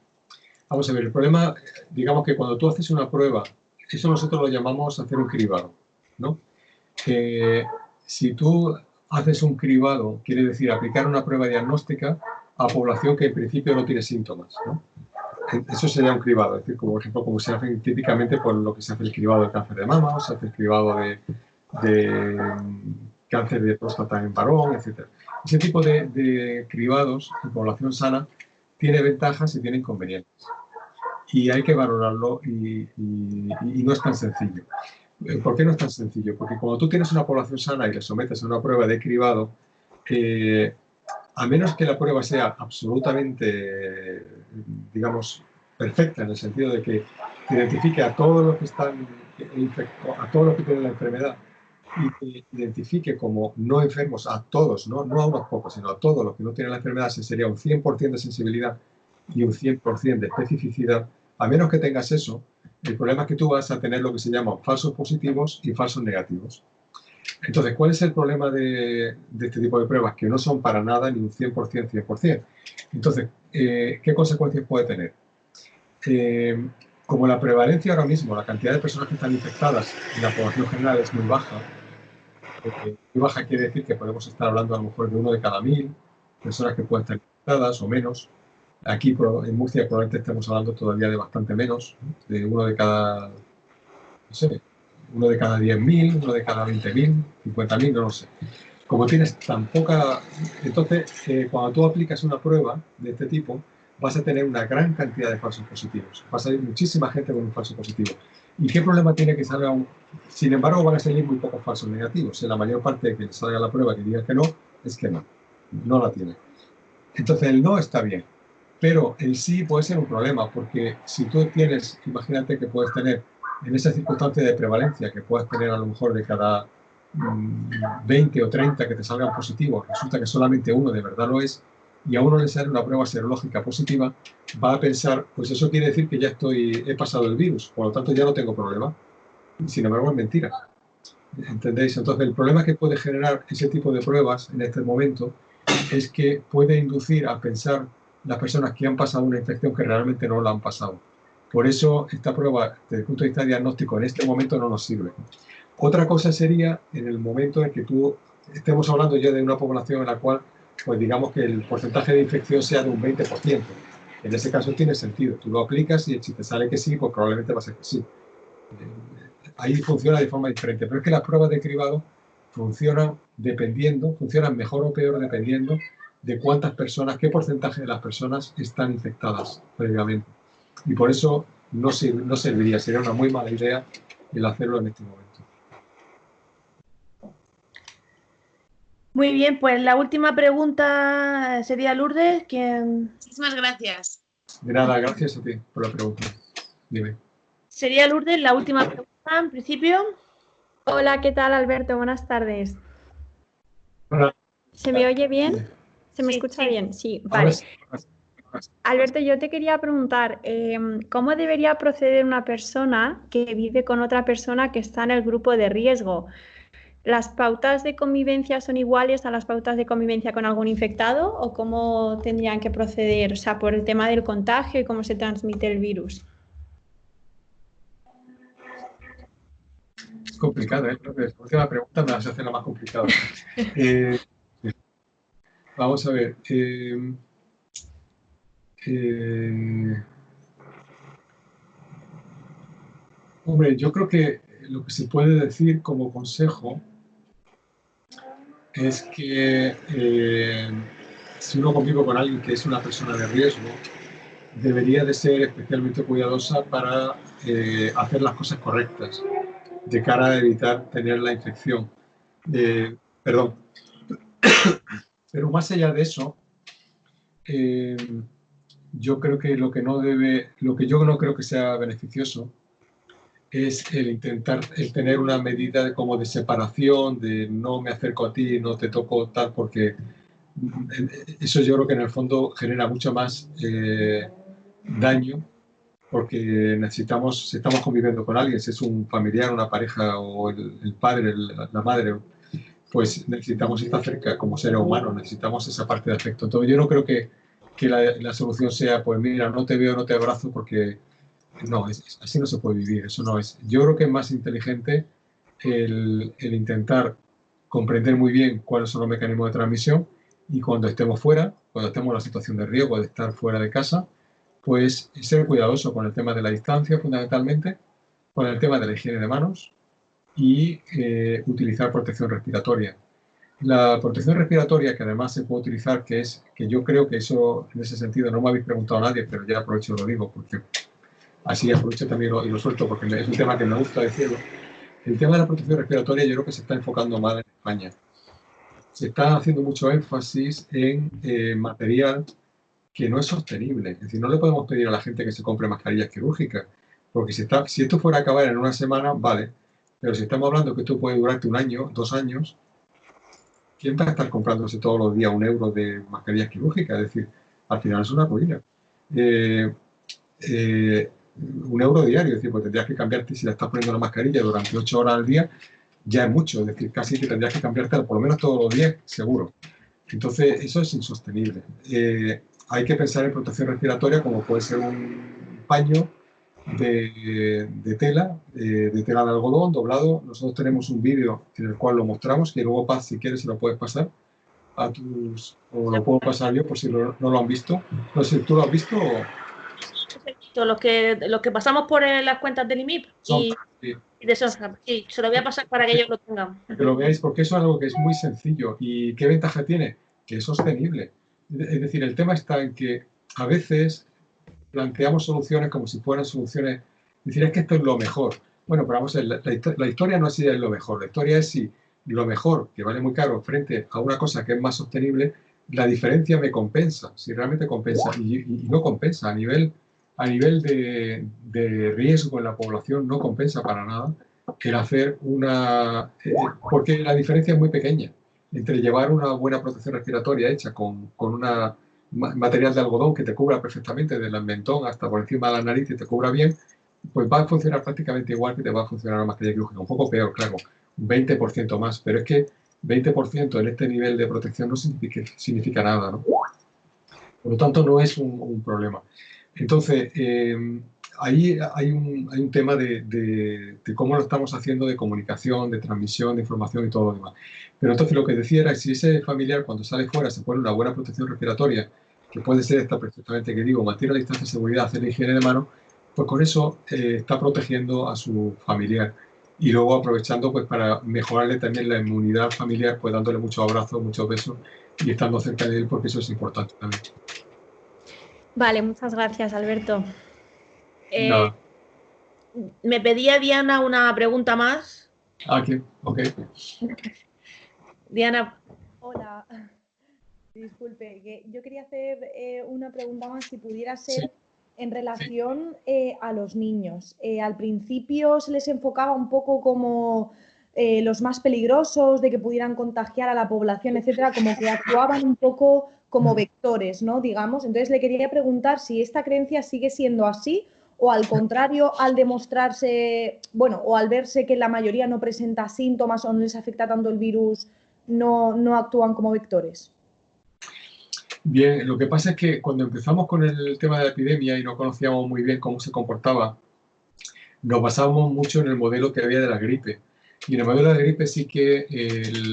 vamos a ver, el problema, digamos que cuando tú haces una prueba, eso nosotros lo llamamos hacer un cribado, ¿no? Si tú haces un cribado, quiere decir aplicar una prueba diagnóstica a población que en principio no tiene síntomas, ¿no? eso sería un cribado, es decir, como, por ejemplo, como se hace típicamente por lo que se hace el cribado de cáncer de mama, o se hace el cribado de cáncer de próstata en varón, etc. Ese tipo de cribados en población sana tiene ventajas y tiene inconvenientes. Y hay que valorarlo y no es tan sencillo. ¿Por qué no es tan sencillo? Porque cuando tú tienes una población sana y le sometes a una prueba de cribado, a menos que la prueba sea absolutamente, digamos, perfecta, en el sentido de que identifique a todos los que están infectados, a todos los que tienen la enfermedad, y que identifique como no enfermos a todos, no a unos pocos, sino a todos los que no tienen la enfermedad, sería un 100% de sensibilidad y un 100% de especificidad. A menos que tengas eso, el problema es que tú vas a tener lo que se llaman falsos positivos y falsos negativos. Entonces, ¿cuál es el problema de este tipo de pruebas? Que no son para nada ni un 100%, 100%. Entonces, ¿qué consecuencias puede tener? Como la prevalencia ahora mismo, la cantidad de personas que están infectadas en la población general es muy baja quiere decir que podemos estar hablando a lo mejor de 1 de cada 1000 personas que pueden estar infectadas o menos. Aquí en Murcia probablemente estemos hablando todavía de bastante menos, de 1 de cada, no sé, 1 de cada 10.000, 1 de cada 20.000, 50.000, no lo sé. Como tienes tan poca... Entonces, cuando tú aplicas una prueba de este tipo, vas a tener una gran cantidad de falsos positivos. Va a salir muchísima gente con un falso positivo. ¿Y qué problema tiene que salga un...? Sin embargo, van a salir muy pocos falsos negativos. En la mayor parte de que salga la prueba que diga que no, es que no la tiene. Entonces, el no está bien. Pero el sí puede ser un problema, porque si tú tienes, imagínate que puedes tener, en esa circunstancia de prevalencia, que puedes tener a lo mejor de cada 20 o 30 que te salgan positivos, resulta que solamente uno de verdad lo es, y a uno le sale una prueba serológica positiva, va a pensar, pues eso quiere decir que ya he pasado el virus, por lo tanto ya no tengo problema. Y sin embargo es mentira. ¿Entendéis? Entonces el problema que puede generar ese tipo de pruebas en este momento es que puede inducir a pensar las personas que han pasado una infección que realmente no la han pasado. Por eso esta prueba, desde el punto de vista diagnóstico, en este momento no nos sirve. Otra cosa sería en el momento en que estemos hablando ya de una población en la cual, pues digamos que el porcentaje de infección sea de un 20%. En ese caso tiene sentido. Tú lo aplicas y si te sale que sí, pues probablemente va a ser que sí. Ahí funciona de forma diferente. Pero es que las pruebas de cribado funcionan mejor o peor dependiendo de cuántas personas, qué porcentaje de las personas están infectadas previamente. Y por eso no serviría, sería una muy mala idea el hacerlo en este momento. Muy bien, pues la última pregunta sería Lourdes. Muchísimas gracias. De nada, gracias a ti por la pregunta. Dime. Sería Lourdes la última pregunta, en principio. Hola, ¿qué tal, Alberto? Buenas tardes. Hola. ¿Se me oye bien? ¿Se me escucha bien? Sí, vale. Alberto, yo te quería preguntar, ¿cómo debería proceder una persona que vive con otra persona que está en el grupo de riesgo? ¿Las pautas de convivencia son iguales a las pautas de convivencia con algún infectado o cómo tendrían que proceder? O sea, por el tema del contagio y cómo se transmite el virus. Es complicado, ¿eh? Creo que la última pregunta me vas a hacer la más complicada. Vamos a ver. Hombre, yo creo que lo que se puede decir como consejo es que si uno convive con alguien que es una persona de riesgo, debería de ser especialmente cuidadosa para hacer las cosas correctas de cara a evitar tener la infección. Perdón. Pero más allá de eso, yo creo que lo que yo no creo que sea beneficioso es el tener una medida como de separación, de no me acerco a ti, no te toco tal, porque eso yo creo que en el fondo genera mucho más daño, porque si estamos conviviendo con alguien, si es un familiar, una pareja o el padre, la madre, pues necesitamos estar cerca como seres humanos, necesitamos esa parte de afecto. Entonces yo no creo que la solución sea, pues mira, no te veo, no te abrazo, porque no, así no se puede vivir, eso no es. Yo creo que es más inteligente el intentar comprender muy bien cuáles son los mecanismos de transmisión y cuando estemos fuera, cuando estemos en la situación de riesgo de estar fuera de casa, pues ser cuidadoso con el tema de la distancia, fundamentalmente, con el tema de la higiene de manos y utilizar protección respiratoria. La protección respiratoria, que además se puede utilizar, que yo creo que eso, en ese sentido, no me habéis preguntado a nadie, pero ya aprovecho y lo digo, porque así aprovecho también y lo suelto, porque es un tema que me gusta decirlo. El tema de la protección respiratoria yo creo que se está enfocando mal en España. Se está haciendo mucho énfasis en material que no es sostenible. Es decir, no le podemos pedir a la gente que se compre mascarillas quirúrgicas, porque si esto fuera a acabar en una semana, vale, pero si estamos hablando que esto puede durarte 1 año, 2 años, ¿quién va a estar comprándose todos los días 1 euro de mascarillas quirúrgicas? Es decir, al final es una ruina. 1 euro diario, es decir, pues tendrías que cambiarte, si la estás poniendo la mascarilla durante 8 horas al día, ya es mucho, es decir, casi que tendrías que cambiarte por lo menos todos los días, seguro. Entonces, eso es insostenible. Hay que pensar en protección respiratoria como puede ser un paño de tela de algodón doblado. Nosotros tenemos un vídeo en el cual lo mostramos, que luego, Paz, si quieres, se lo puedes pasar a tus... o lo puedo pasar yo por si no lo han visto. No sé, ¿tú lo has visto o...? Los que pasamos por las cuentas del IMIP y de Sonsam. Sí, se lo voy a pasar para que ellos lo tengan. Que lo veáis, porque eso es algo que es muy sencillo. ¿Y qué ventaja tiene? Que es sostenible. Es decir, el tema está en que a veces planteamos soluciones como si fueran soluciones, decir, es que esto es lo mejor. Bueno, pero vamos a ver, la historia no es si es lo mejor, la historia es si lo mejor, que vale muy caro, frente a una cosa que es más sostenible, la diferencia me compensa, si realmente compensa, y no compensa, a nivel de riesgo en la población no compensa para nada el hacer porque la diferencia es muy pequeña entre llevar una buena protección respiratoria hecha con una material de algodón que te cubra perfectamente desde el mentón hasta por encima de la nariz y te cubra bien, pues va a funcionar prácticamente igual que te va a funcionar la mascarilla quirúrgica, un poco peor, claro, un 20% más, pero es que 20% en este nivel de protección no significa nada, ¿no? Por lo tanto, no es un problema. Entonces, ahí hay un tema de cómo lo estamos haciendo, de comunicación, de transmisión, de información y todo lo demás. Pero entonces lo que decía era que si ese familiar cuando sale fuera se pone una buena protección respiratoria, que puede ser esta perfectamente que digo, mantiene la distancia de seguridad, hacer la higiene de manos, pues con eso está protegiendo a su familiar. Y luego aprovechando pues para mejorarle también la inmunidad familiar, pues dándole muchos abrazos, muchos besos y estando cerca de él, porque eso es importante también. Vale, muchas gracias, Alberto. No. Me pedía Diana una pregunta más. Aquí, ok. Diana. Hola. Disculpe, que yo quería hacer una pregunta más, si pudiera ser en relación a los niños. Al principio se les enfocaba un poco como los más peligrosos, de que pudieran contagiar a la población, etcétera, como que actuaban un poco como vectores, ¿no? Digamos. Entonces le quería preguntar si esta creencia sigue siendo así o al contrario, al demostrarse, bueno, o al verse que la mayoría no presenta síntomas o no les afecta tanto el virus, no actúan como vectores. Bien, lo que pasa es que cuando empezamos con el tema de la epidemia y no conocíamos muy bien cómo se comportaba, nos basábamos mucho en el modelo que había de la gripe. Y en el modelo de la gripe sí que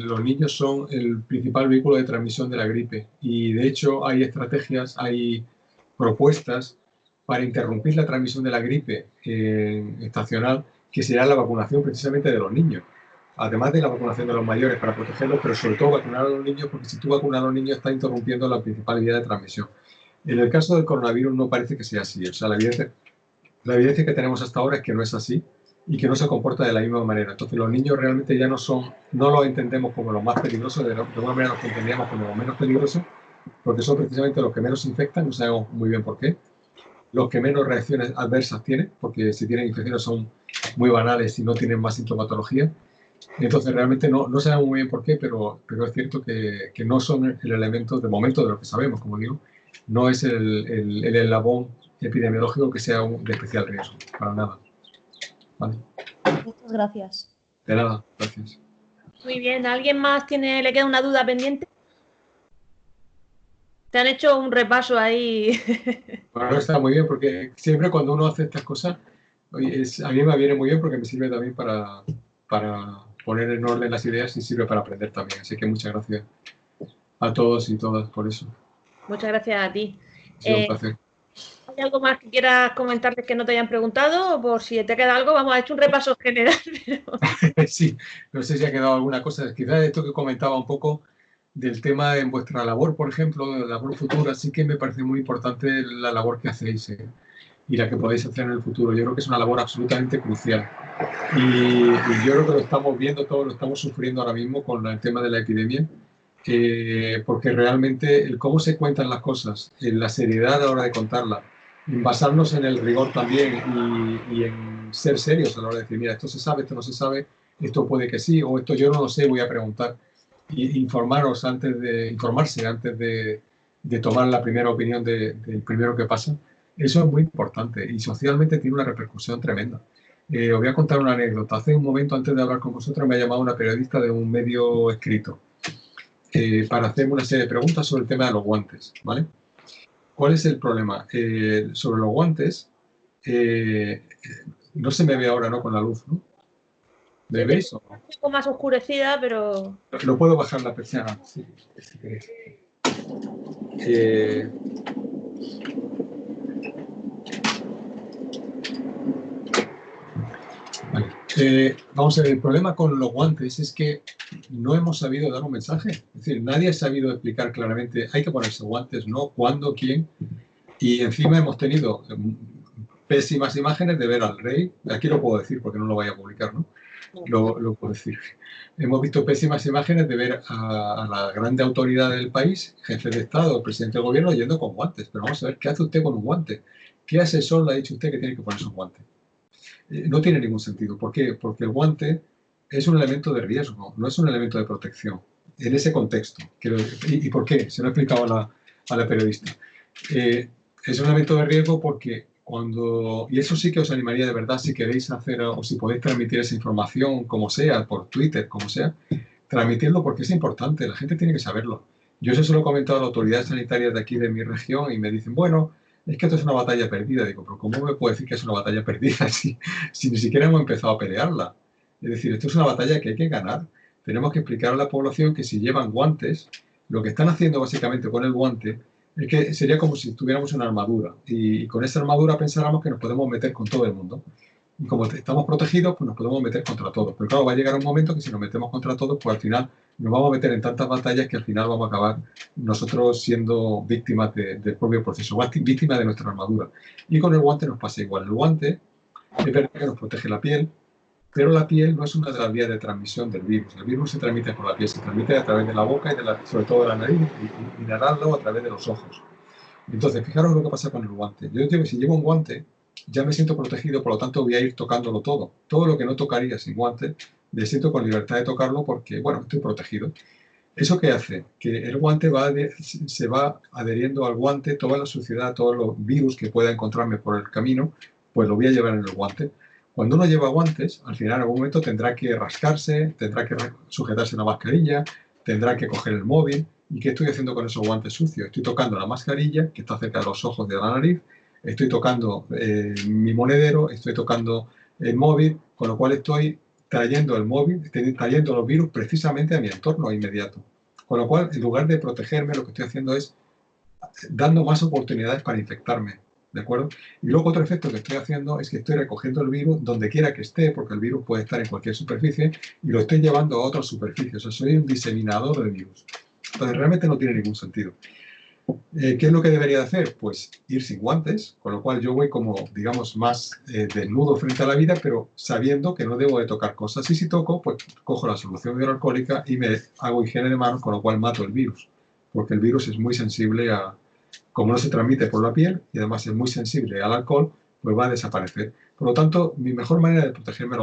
los niños son el principal vehículo de transmisión de la gripe. Y de hecho hay estrategias, hay propuestas para interrumpir la transmisión de la gripe estacional, que será la vacunación precisamente de los niños. Además de la vacunación de los mayores para protegerlos, pero sobre todo vacunar a los niños, porque si tú vacunas a los niños estás interrumpiendo la principal vía de transmisión. En el caso del coronavirus no parece que sea así. O sea, la evidencia que tenemos hasta ahora es que no es así y que no se comporta de la misma manera. Entonces los niños realmente ya no los entendemos como los más peligrosos, de alguna manera los entendíamos como los menos peligrosos, porque son precisamente los que menos infectan, no sabemos muy bien por qué, los que menos reacciones adversas tienen, porque si tienen infecciones son muy banales y no tienen más sintomatología. Entonces realmente no sabemos muy bien por qué, pero es cierto que no son el elemento, de momento, de lo que sabemos, como digo, no es el eslabón epidemiológico que sea de especial riesgo, para nada. Vale. Muchas gracias. De nada, gracias. Muy bien, ¿alguien más le queda una duda pendiente? Te han hecho un repaso ahí. Bueno, está muy bien, porque siempre cuando uno hace estas cosas, a mí me viene muy bien porque me sirve también para poner en orden las ideas y sirve para aprender también. Así que muchas gracias a todos y todas por eso. Muchas gracias a ti. Ha sido un placer. ¿Hay algo más que quieras comentarles que no te hayan preguntado? O por si te queda algo, vamos, a hecho un repaso general. Pero... Sí, no sé si ha quedado alguna cosa. Quizás esto que comentaba un poco del tema en vuestra labor, por ejemplo, de la labor futura, sí que me parece muy importante la labor que hacéis y la que podéis hacer en el futuro. Yo creo que es una labor absolutamente crucial. Y yo creo que lo estamos viendo todos, lo estamos sufriendo ahora mismo con el tema de la epidemia, porque realmente el cómo se cuentan las cosas, en la seriedad a la hora de contarlas, en basarnos en el rigor también y en ser serios a la hora de decir, mira, esto se sabe, esto no se sabe, esto puede que sí, o esto yo no lo sé, voy a preguntar. Y informarse antes de tomar la primera opinión del primero que pasa, eso es muy importante y socialmente tiene una repercusión tremenda. Os voy a contar una anécdota. Hace un momento, antes de hablar con vosotros, me ha llamado una periodista de un medio escrito para hacerme una serie de preguntas sobre el tema de los guantes, ¿vale? ¿Cuál es el problema? Sobre los guantes, no se me ve ahora, ¿no? Con la luz, ¿no? ¿Me veis o no? Un poco más oscurecida, pero... Lo puedo bajar la persiana, si queréis. Vale. Vamos a ver, el problema con los guantes es que no hemos sabido dar un mensaje. Es decir, nadie ha sabido explicar claramente, hay que ponerse guantes, ¿no? ¿Cuándo? ¿Quién? Y encima hemos tenido pésimas imágenes de ver al rey. Aquí lo puedo decir porque no lo voy a publicar, ¿no? Lo puedo decir. Hemos visto pésimas imágenes de ver a la grande autoridad del país, jefe de Estado, presidente del gobierno, yendo con guantes. Pero vamos a ver, ¿qué hace usted con un guante? ¿Qué asesor le ha dicho usted que tiene que ponerse un guante? No tiene ningún sentido. ¿Por qué? Porque el guante es un elemento de riesgo, no es un elemento de protección. En ese contexto. ¿Y por qué? Se lo he explicado a la periodista. Es un elemento de riesgo porque y eso sí que os animaría de verdad, si queréis hacer o si podéis transmitir esa información, como sea, por Twitter, como sea, transmitirlo porque es importante, la gente tiene que saberlo. Yo eso se lo he comentado a las autoridades sanitarias de aquí de mi región y me dicen, bueno, es que esto es una batalla perdida. Digo, pero ¿cómo me puede decir que es una batalla perdida si ni siquiera hemos empezado a pelearla? Es decir, esto es una batalla que hay que ganar. Tenemos que explicar a la población que si llevan guantes, lo que están haciendo básicamente con el guante es que sería como si tuviéramos una armadura y con esa armadura pensáramos que nos podemos meter con todo el mundo. Y como estamos protegidos, pues nos podemos meter contra todos. Pero claro, va a llegar un momento que si nos metemos contra todos, pues al final nos vamos a meter en tantas batallas que al final vamos a acabar nosotros siendo víctimas del propio proceso, víctimas de nuestra armadura. Y con el guante nos pasa igual. El guante es verdad que nos protege la piel, pero la piel no es una de las vías de transmisión del virus. El virus se transmite por la piel, se transmite a través de la boca y sobre todo de la nariz y inhalarlo a través de los ojos. Entonces, fijaros lo que pasa con el guante. Yo digo que si llevo un guante, ya me siento protegido, por lo tanto voy a ir tocándolo todo. Todo lo que no tocaría sin guante, me siento con libertad de tocarlo porque, bueno, estoy protegido. ¿Eso qué hace? Que el guante se va adheriendo al guante, toda la suciedad, todos los virus que pueda encontrarme por el camino, pues lo voy a llevar en el guante. Cuando uno lleva guantes, al final en algún momento tendrá que rascarse, tendrá que sujetarse una mascarilla, tendrá que coger el móvil. ¿Y qué estoy haciendo con esos guantes sucios? Estoy tocando la mascarilla, que está cerca de los ojos de la nariz, estoy tocando mi monedero, estoy tocando el móvil, con lo cual estoy trayendo el móvil, estoy trayendo los virus precisamente a mi entorno inmediato. Con lo cual, en lugar de protegerme, lo que estoy haciendo es dando más oportunidades para infectarme. ¿De acuerdo? Y luego otro efecto que estoy haciendo es que estoy recogiendo el virus donde quiera que esté, porque el virus puede estar en cualquier superficie, y lo estoy llevando a otras superficies. O sea, soy un diseminador de virus. Entonces, realmente no tiene ningún sentido. ¿Qué es lo que debería hacer? Pues ir sin guantes, con lo cual yo voy como, digamos, más desnudo frente a la vida, pero sabiendo que no debo de tocar cosas. Y si toco, pues cojo la solución hidroalcohólica y me hago higiene de manos, con lo cual mato el virus. Porque el virus es muy sensible como no se transmite por la piel y además es muy sensible al alcohol, pues va a desaparecer. Por lo tanto, mi mejor manera de protegerme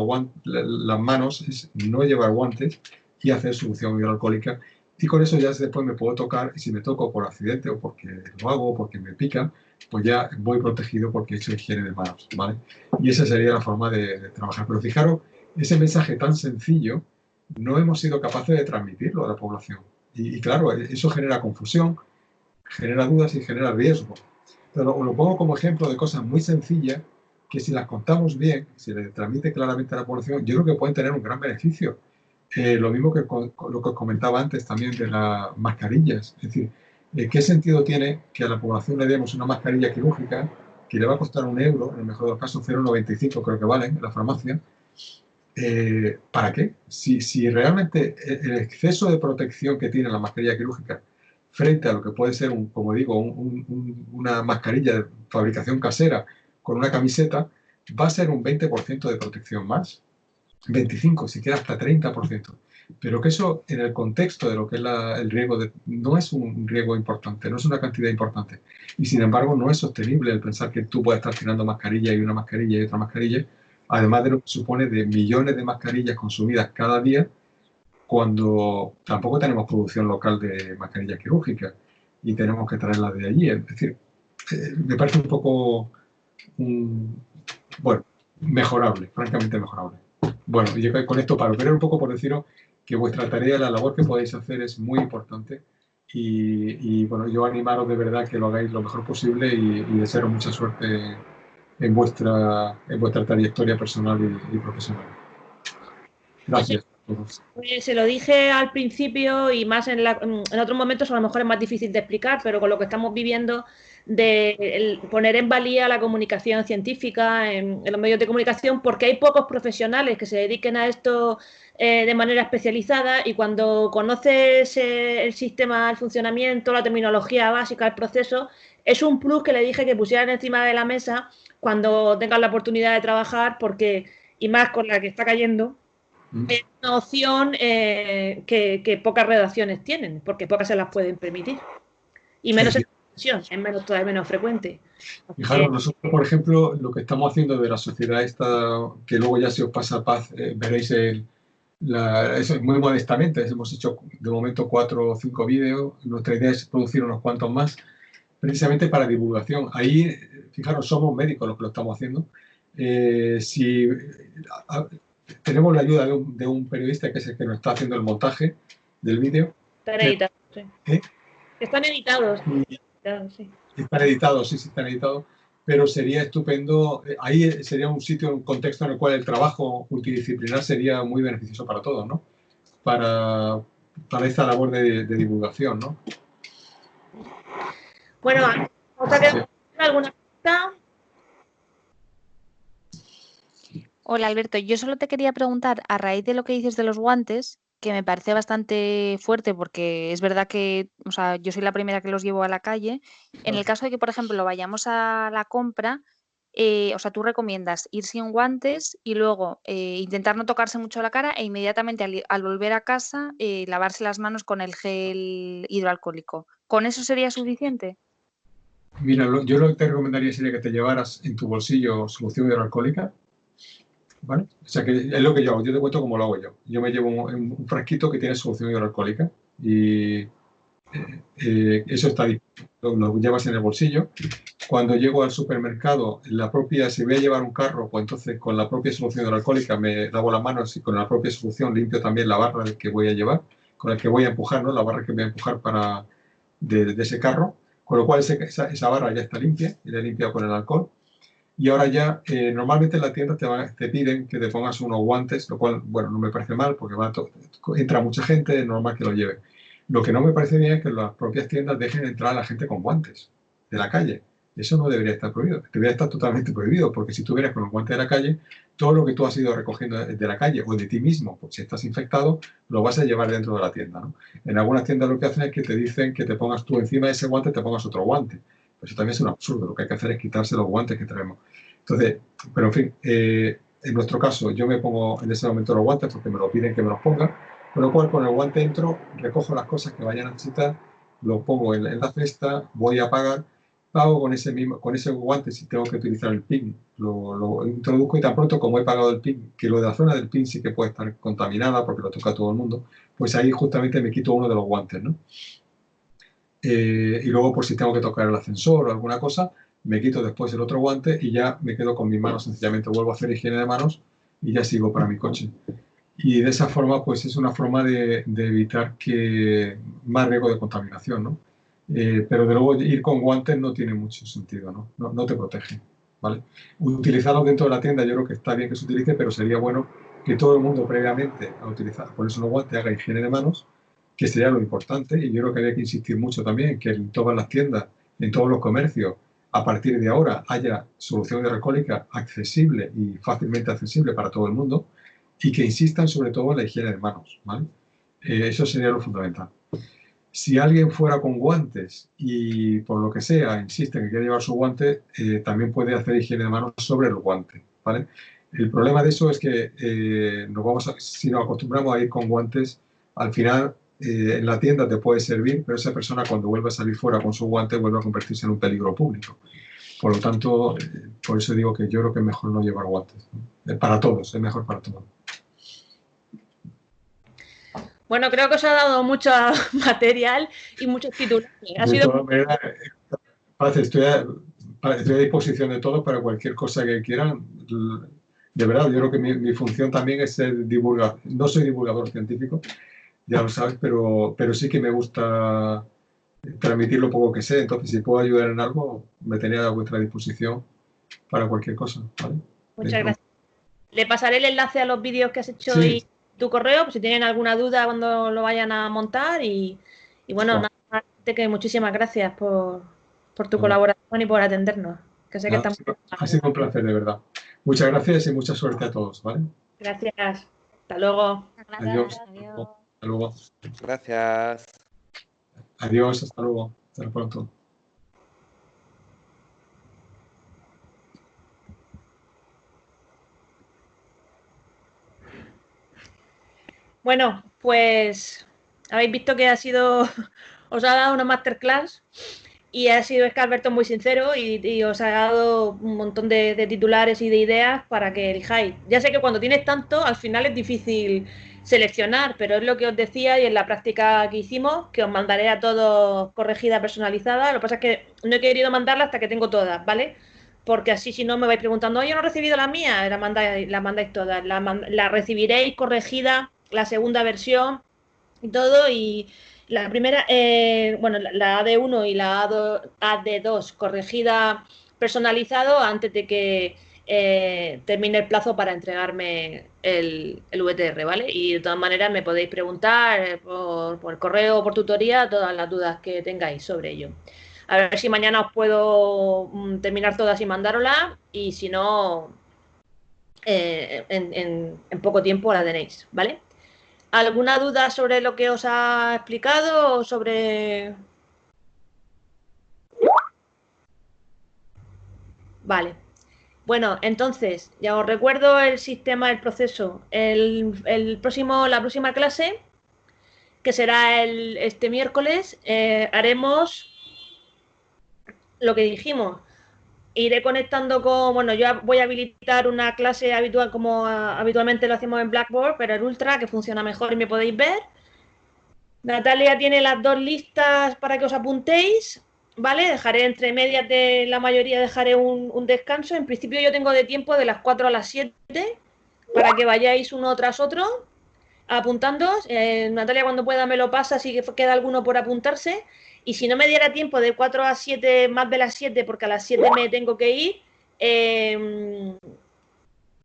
las manos es no llevar guantes y hacer solución hidroalcohólica. Y con eso ya después me puedo tocar, y si me toco por accidente o porque lo hago o porque me pican, pues ya voy protegido porque he hecho higiene de manos, ¿vale? Y esa sería la forma de trabajar. Pero fijaros, ese mensaje tan sencillo no hemos sido capaces de transmitirlo a la población. Y claro, eso genera confusión, genera dudas y genera riesgo. Pero lo pongo como ejemplo de cosas muy sencillas que si las contamos bien, si le transmite claramente a la población, yo creo que pueden tener un gran beneficio. Lo mismo que lo que os comentaba antes también de las mascarillas. Es decir, ¿qué sentido tiene que a la población le demos una mascarilla quirúrgica que le va a costar €1, en el mejor de los casos 0,95 creo que valen en la farmacia, ¿para qué? Si realmente el exceso de protección que tiene la mascarilla quirúrgica frente a lo que puede ser, como digo, una mascarilla de fabricación casera con una camiseta, va a ser un 20% de protección más, 25, si quiere hasta 30%. Pero que eso, en el contexto de lo que es el riesgo, no es un riesgo importante, no es una cantidad importante. Y sin embargo, no es sostenible el pensar que tú puedes estar tirando mascarilla y una mascarilla y otra mascarilla, además de lo que supone de millones de mascarillas consumidas cada día, cuando tampoco tenemos producción local de mascarillas quirúrgicas y tenemos que traerlas de allí. Es decir, me parece un poco, bueno, mejorable, francamente mejorable. Bueno, y yo con esto paro, pero un poco por deciros que vuestra tarea, la labor que podéis hacer es muy importante y bueno, yo animaros de verdad que lo hagáis lo mejor posible y desearos mucha suerte en vuestra trayectoria personal y profesional. Gracias a todos. Pues se lo dije al principio y más en otros momentos a lo mejor es más difícil de explicar, pero con lo que estamos viviendo de poner en valía la comunicación científica en los medios de comunicación, porque hay pocos profesionales que se dediquen a esto de manera especializada, y cuando conoces el sistema, el funcionamiento, la terminología básica, el proceso, es un plus que le dije que pusieran encima de la mesa cuando tengan la oportunidad de trabajar, porque, y más con la que está cayendo, es una opción que pocas redacciones tienen, porque pocas se las pueden permitir. Y menos en televisión, es todavía menos frecuente. Fijaros, nosotros, por ejemplo, lo que estamos haciendo de la sociedad esta, que luego ya se os pasa paz, veréis eso muy modestamente, hemos hecho de momento 4 o 5 vídeos, nuestra idea es producir unos cuantos más, precisamente para divulgación. Ahí, fijaros, somos médicos los que lo estamos haciendo. Tenemos la ayuda de un periodista que es el que nos está haciendo el montaje del vídeo. Están editados, sí. Están editados. Sí. Están editados, sí, están editados. Pero sería estupendo, ahí sería un sitio, un contexto en el cual el trabajo multidisciplinar sería muy beneficioso para todos, ¿no? Para esta labor de divulgación, ¿no? Bueno, ¿alguna pregunta? Hola Alberto, yo solo te quería preguntar, a raíz de lo que dices de los guantes, que me parece bastante fuerte, porque es verdad que, o sea, yo soy la primera que los llevo a la calle. En el caso de que, por ejemplo, vayamos a la compra, o sea, tú recomiendas ir sin guantes y luego intentar no tocarse mucho la cara e inmediatamente al volver a casa lavarse las manos con el gel hidroalcohólico. ¿Con eso sería suficiente? Mira, yo lo que te recomendaría sería que te llevaras en tu bolsillo solución hidroalcohólica, ¿vale? O sea, que es lo que yo hago. Yo te cuento cómo lo hago yo. Yo me llevo un frasquito que tiene solución hidroalcohólica y eso está ahí. Lo llevas en el bolsillo. Cuando llego al supermercado, si voy a llevar un carro, pues entonces con la propia solución hidroalcohólica me lavo las manos y con la propia solución limpio también la barra que voy a llevar, con el que voy a empujar, ¿no? La barra que voy a empujar de ese carro. Con lo cual esa barra ya está limpia y la he limpiado con el alcohol. Y ahora ya, normalmente en la tienda te piden que te pongas unos guantes, lo cual, bueno, no me parece mal porque entra mucha gente, es normal que lo lleve. Lo que no me parece bien es que las propias tiendas dejen entrar a la gente con guantes de la calle. Eso no debería estar prohibido, debería estar totalmente prohibido, porque si tú vienes con los guantes de la calle, todo lo que tú has ido recogiendo de la calle o de ti mismo, pues si estás infectado, lo vas a llevar dentro de la tienda, ¿no? En algunas tiendas lo que hacen es que te dicen que te pongas tú encima de ese guante, te pongas otro guante. Eso también es un absurdo, lo que hay que hacer es quitarse los guantes que traemos. Entonces, pero en fin, en nuestro caso yo me pongo en ese momento los guantes porque me lo piden que me los ponga, con lo cual con el guante entro, recojo las cosas que vayan a necesitar, lo pongo en la cesta, voy a pagar, pago con ese guante si tengo que utilizar el PIN, lo introduzco y tan pronto como he pagado el PIN, que lo de la zona del PIN sí que puede estar contaminada porque lo toca todo el mundo, pues ahí justamente me quito uno de los guantes, ¿no? Y luego, por si tengo que tocar el ascensor o alguna cosa, me quito después el otro guante y ya me quedo con mis manos, sencillamente vuelvo a hacer higiene de manos y ya sigo para mi coche. Y de esa forma, pues es una forma de evitar más riesgo de contaminación, ¿no? Pero de luego ir con guantes no tiene mucho sentido, ¿no? No te protege, ¿vale? Utilizarlos dentro de la tienda yo creo que está bien que se utilice, pero sería bueno que todo el mundo previamente a ponerse los guantes haga higiene de manos, que sería lo importante, y yo creo que había que insistir mucho también que en todas las tiendas, en todos los comercios, a partir de ahora haya solución hidroalcohólica accesible y fácilmente accesible para todo el mundo y que insistan sobre todo en la higiene de manos, ¿vale? Eso sería lo fundamental. Si alguien fuera con guantes y por lo que sea insiste en que quiere llevar su guante, también puede hacer higiene de manos sobre el guante, ¿vale? El problema de eso es que si nos acostumbramos a ir con guantes, al final en la tienda te puede servir, pero esa persona cuando vuelve a salir fuera con su guante vuelve a convertirse en un peligro público. Por lo tanto, por eso digo que yo creo que es mejor no llevar guantes, ¿no? Para todos, es mejor para todos. Bueno, creo que os ha dado mucho material y muchos titulares. Estoy a disposición de todos para cualquier cosa que quieran. De verdad, yo creo que mi función también es ser divulgador. No soy divulgador científico, ya lo sabes, pero sí que me gusta transmitir lo poco que sé. Entonces, si puedo ayudar en algo, me tenía a vuestra disposición para cualquier cosa, ¿vale? Muchas gracias. Le pasaré el enlace a los vídeos que has hecho Sí. y tu correo, pues si tienen alguna duda cuando lo vayan a montar. Y bueno, nada más que muchísimas gracias por tu colaboración y por atendernos. Que sé que estamos... Ha sido un placer, de verdad. Muchas gracias y mucha suerte a todos, ¿vale? Gracias. Hasta luego. Adiós. Hasta luego. Gracias. Adiós, hasta luego. Hasta pronto. Bueno, pues habéis visto que os ha dado una masterclass y ha sido Alberto muy sincero y os ha dado un montón de titulares y de ideas para que elijáis. Ya sé que cuando tienes tanto, al final es difícil seleccionar, pero es lo que os decía y en la práctica que hicimos, que os mandaré a todos corregida, personalizada. Lo que pasa es que no he querido mandarla hasta que tengo todas, ¿vale? Porque así si no me vais preguntando, oye, no he recibido la mía, la mandáis todas, la recibiréis corregida, la segunda versión y todo, y la primera, bueno, la AD1 y la AD2 corregida personalizado antes de que termine el plazo para entregarme el VTR, ¿vale? Y de todas maneras me podéis preguntar por correo o por tutoría todas las dudas que tengáis sobre ello. A ver si mañana os puedo terminar todas y mandároslas, y si no, en poco tiempo la tenéis, ¿vale? ¿Alguna duda sobre lo que os ha explicado o sobre...? Vale. Bueno, entonces, ya os recuerdo el sistema del proceso. La próxima clase, que será este miércoles, haremos lo que dijimos. Iré conectando con... Bueno, yo voy a habilitar una clase habitual como habitualmente lo hacemos en Blackboard, pero en Ultra, que funciona mejor y me podéis ver. Natalia tiene las dos listas para que os apuntéis, ¿vale? Dejaré entre medias de la mayoría, dejaré un descanso. En principio yo tengo de tiempo de las 4 a las 7 para que vayáis uno tras otro apuntándoos. Natalia, cuando pueda me lo pasa si queda alguno por apuntarse. Y si no me diera tiempo de 4 a 7, más de las 7, porque a las 7 me tengo que ir,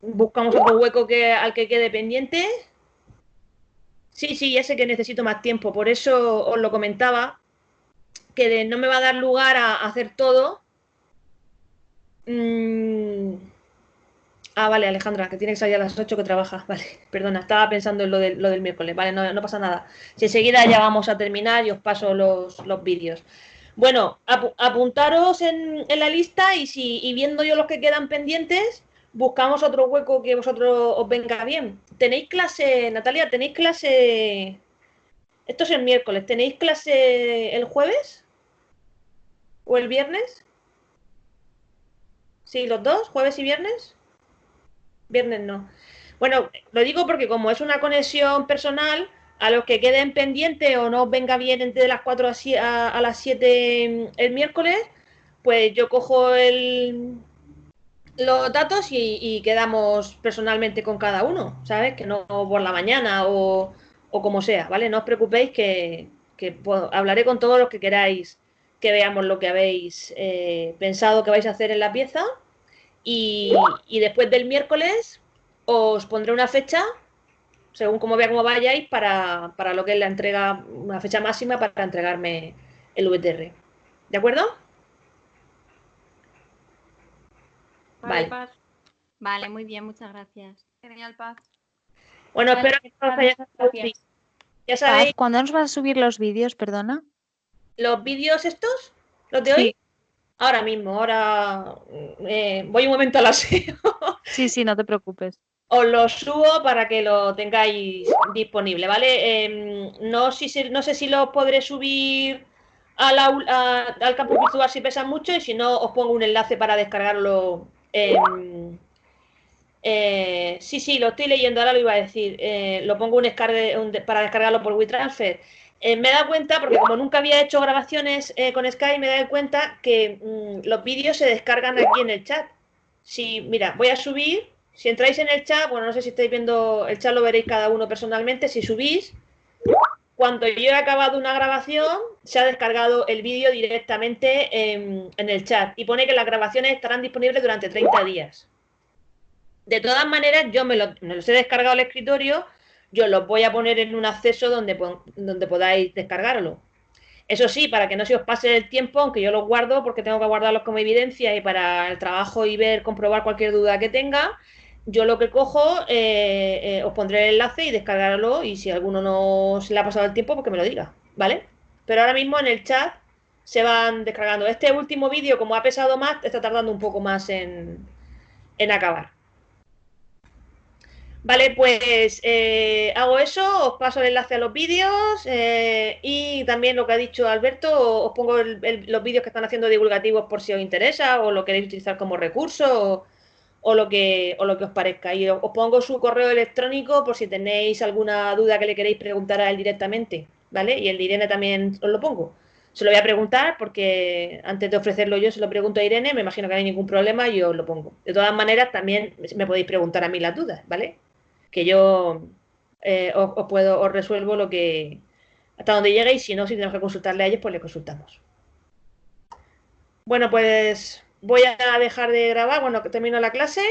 buscamos otro hueco al que quede pendiente. Sí, ya sé que necesito más tiempo, por eso os lo comentaba, que no me va a dar lugar a hacer todo. Vale, Alejandra, que tiene que salir a las 8 que trabaja. Vale, perdona, estaba pensando en lo del miércoles. Vale, no pasa nada. Si enseguida ya vamos a terminar y os paso los vídeos. Bueno, apuntaros en la lista y viendo yo los que quedan pendientes, buscamos otro hueco que vosotros os venga bien. ¿Tenéis clase, Natalia? ¿Tenéis clase? Esto es el miércoles. ¿Tenéis clase el jueves? ¿O el viernes? Sí, los dos, jueves y viernes. Viernes no. Bueno, lo digo porque como es una conexión personal, a los que queden pendientes o no os venga bien entre las 4 a las 7 el miércoles, pues yo cojo los datos y quedamos personalmente con cada uno, ¿sabes? Que no por la mañana o como sea, ¿vale? No os preocupéis que hablaré con todos los que queráis que veamos lo que habéis pensado que vais a hacer en la pieza. Y después del miércoles os pondré una fecha, según cómo vea cómo vayáis, para lo que es la entrega, una fecha máxima para entregarme el VTR. ¿De acuerdo? Vale. Paz. Vale, muy bien, muchas gracias. Genial, Paz. Bueno, Vale, espero que os haya gracias. Ya Paz, sabéis, ¿cuándo nos vas a subir los vídeos, perdona? los vídeos estos, los de hoy, Sí. ahora mismo, ahora voy un momento al aseo. Sí, no te preocupes. Os lo subo para que lo tengáis disponible, ¿vale? No sé si lo podré subir al campus virtual si pesa mucho y si no os pongo un enlace para descargarlo. Sí, lo estoy leyendo, ahora lo iba a decir. Lo pongo para descargarlo por WeTransfer. Me he dado cuenta, porque como nunca había hecho grabaciones con Skype, me he dado cuenta que los vídeos se descargan aquí en el chat. Mira, voy a subir. Si entráis en el chat, bueno, no sé si estáis viendo el chat, lo veréis cada uno personalmente. Si subís, cuando yo he acabado una grabación, se ha descargado el vídeo directamente en el chat y pone que las grabaciones estarán disponibles durante 30 días. De todas maneras, yo me los he descargado al escritorio, yo los voy a poner en un acceso donde podáis descargarlo. Eso sí, para que no se os pase el tiempo, aunque yo los guardo porque tengo que guardarlos como evidencia y para el trabajo y comprobar cualquier duda que tenga, yo lo que cojo, os pondré el enlace y descargarlo y si a alguno no se le ha pasado el tiempo, pues que me lo diga, ¿vale? Pero ahora mismo en el chat se van descargando. Este último vídeo, como ha pesado más, está tardando un poco más en acabar. Vale, pues hago eso, os paso el enlace a los vídeos y también lo que ha dicho Alberto, os pongo los vídeos que están haciendo divulgativos por si os interesa o lo queréis utilizar como recurso o lo que os parezca. Y os pongo su correo electrónico por si tenéis alguna duda que le queréis preguntar a él directamente, ¿vale? Y el de Irene también os lo pongo. Se lo voy a preguntar porque antes de ofrecerlo yo se lo pregunto a Irene, me imagino que no hay ningún problema y os lo pongo. De todas maneras, también me podéis preguntar a mí las dudas, ¿vale? Que yo os resuelvo lo que hasta donde llegue y si no, si tenemos que consultarle a ellos, pues le consultamos. Bueno, pues voy a dejar de grabar, bueno, que termino la clase.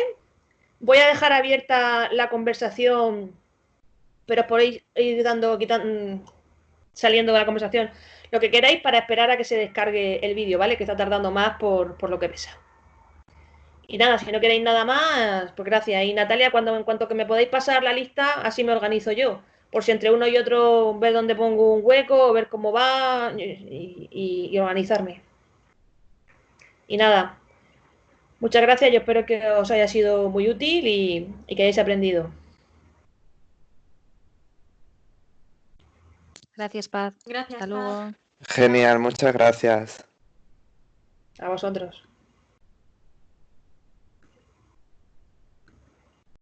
Voy a dejar abierta la conversación, pero por ir saliendo de la conversación lo que queráis para esperar a que se descargue el vídeo, ¿vale? Que está tardando más por lo que pesa. Y nada, si no queréis nada más, pues gracias. Y Natalia, en cuanto que me podáis pasar la lista, así me organizo yo. Por si entre uno y otro ver dónde pongo un hueco, ver cómo va y organizarme. Y nada, muchas gracias. Yo espero que os haya sido muy útil y que hayáis aprendido. Gracias, Paz. Gracias, Hasta luego. Genial, muchas gracias. A vosotros.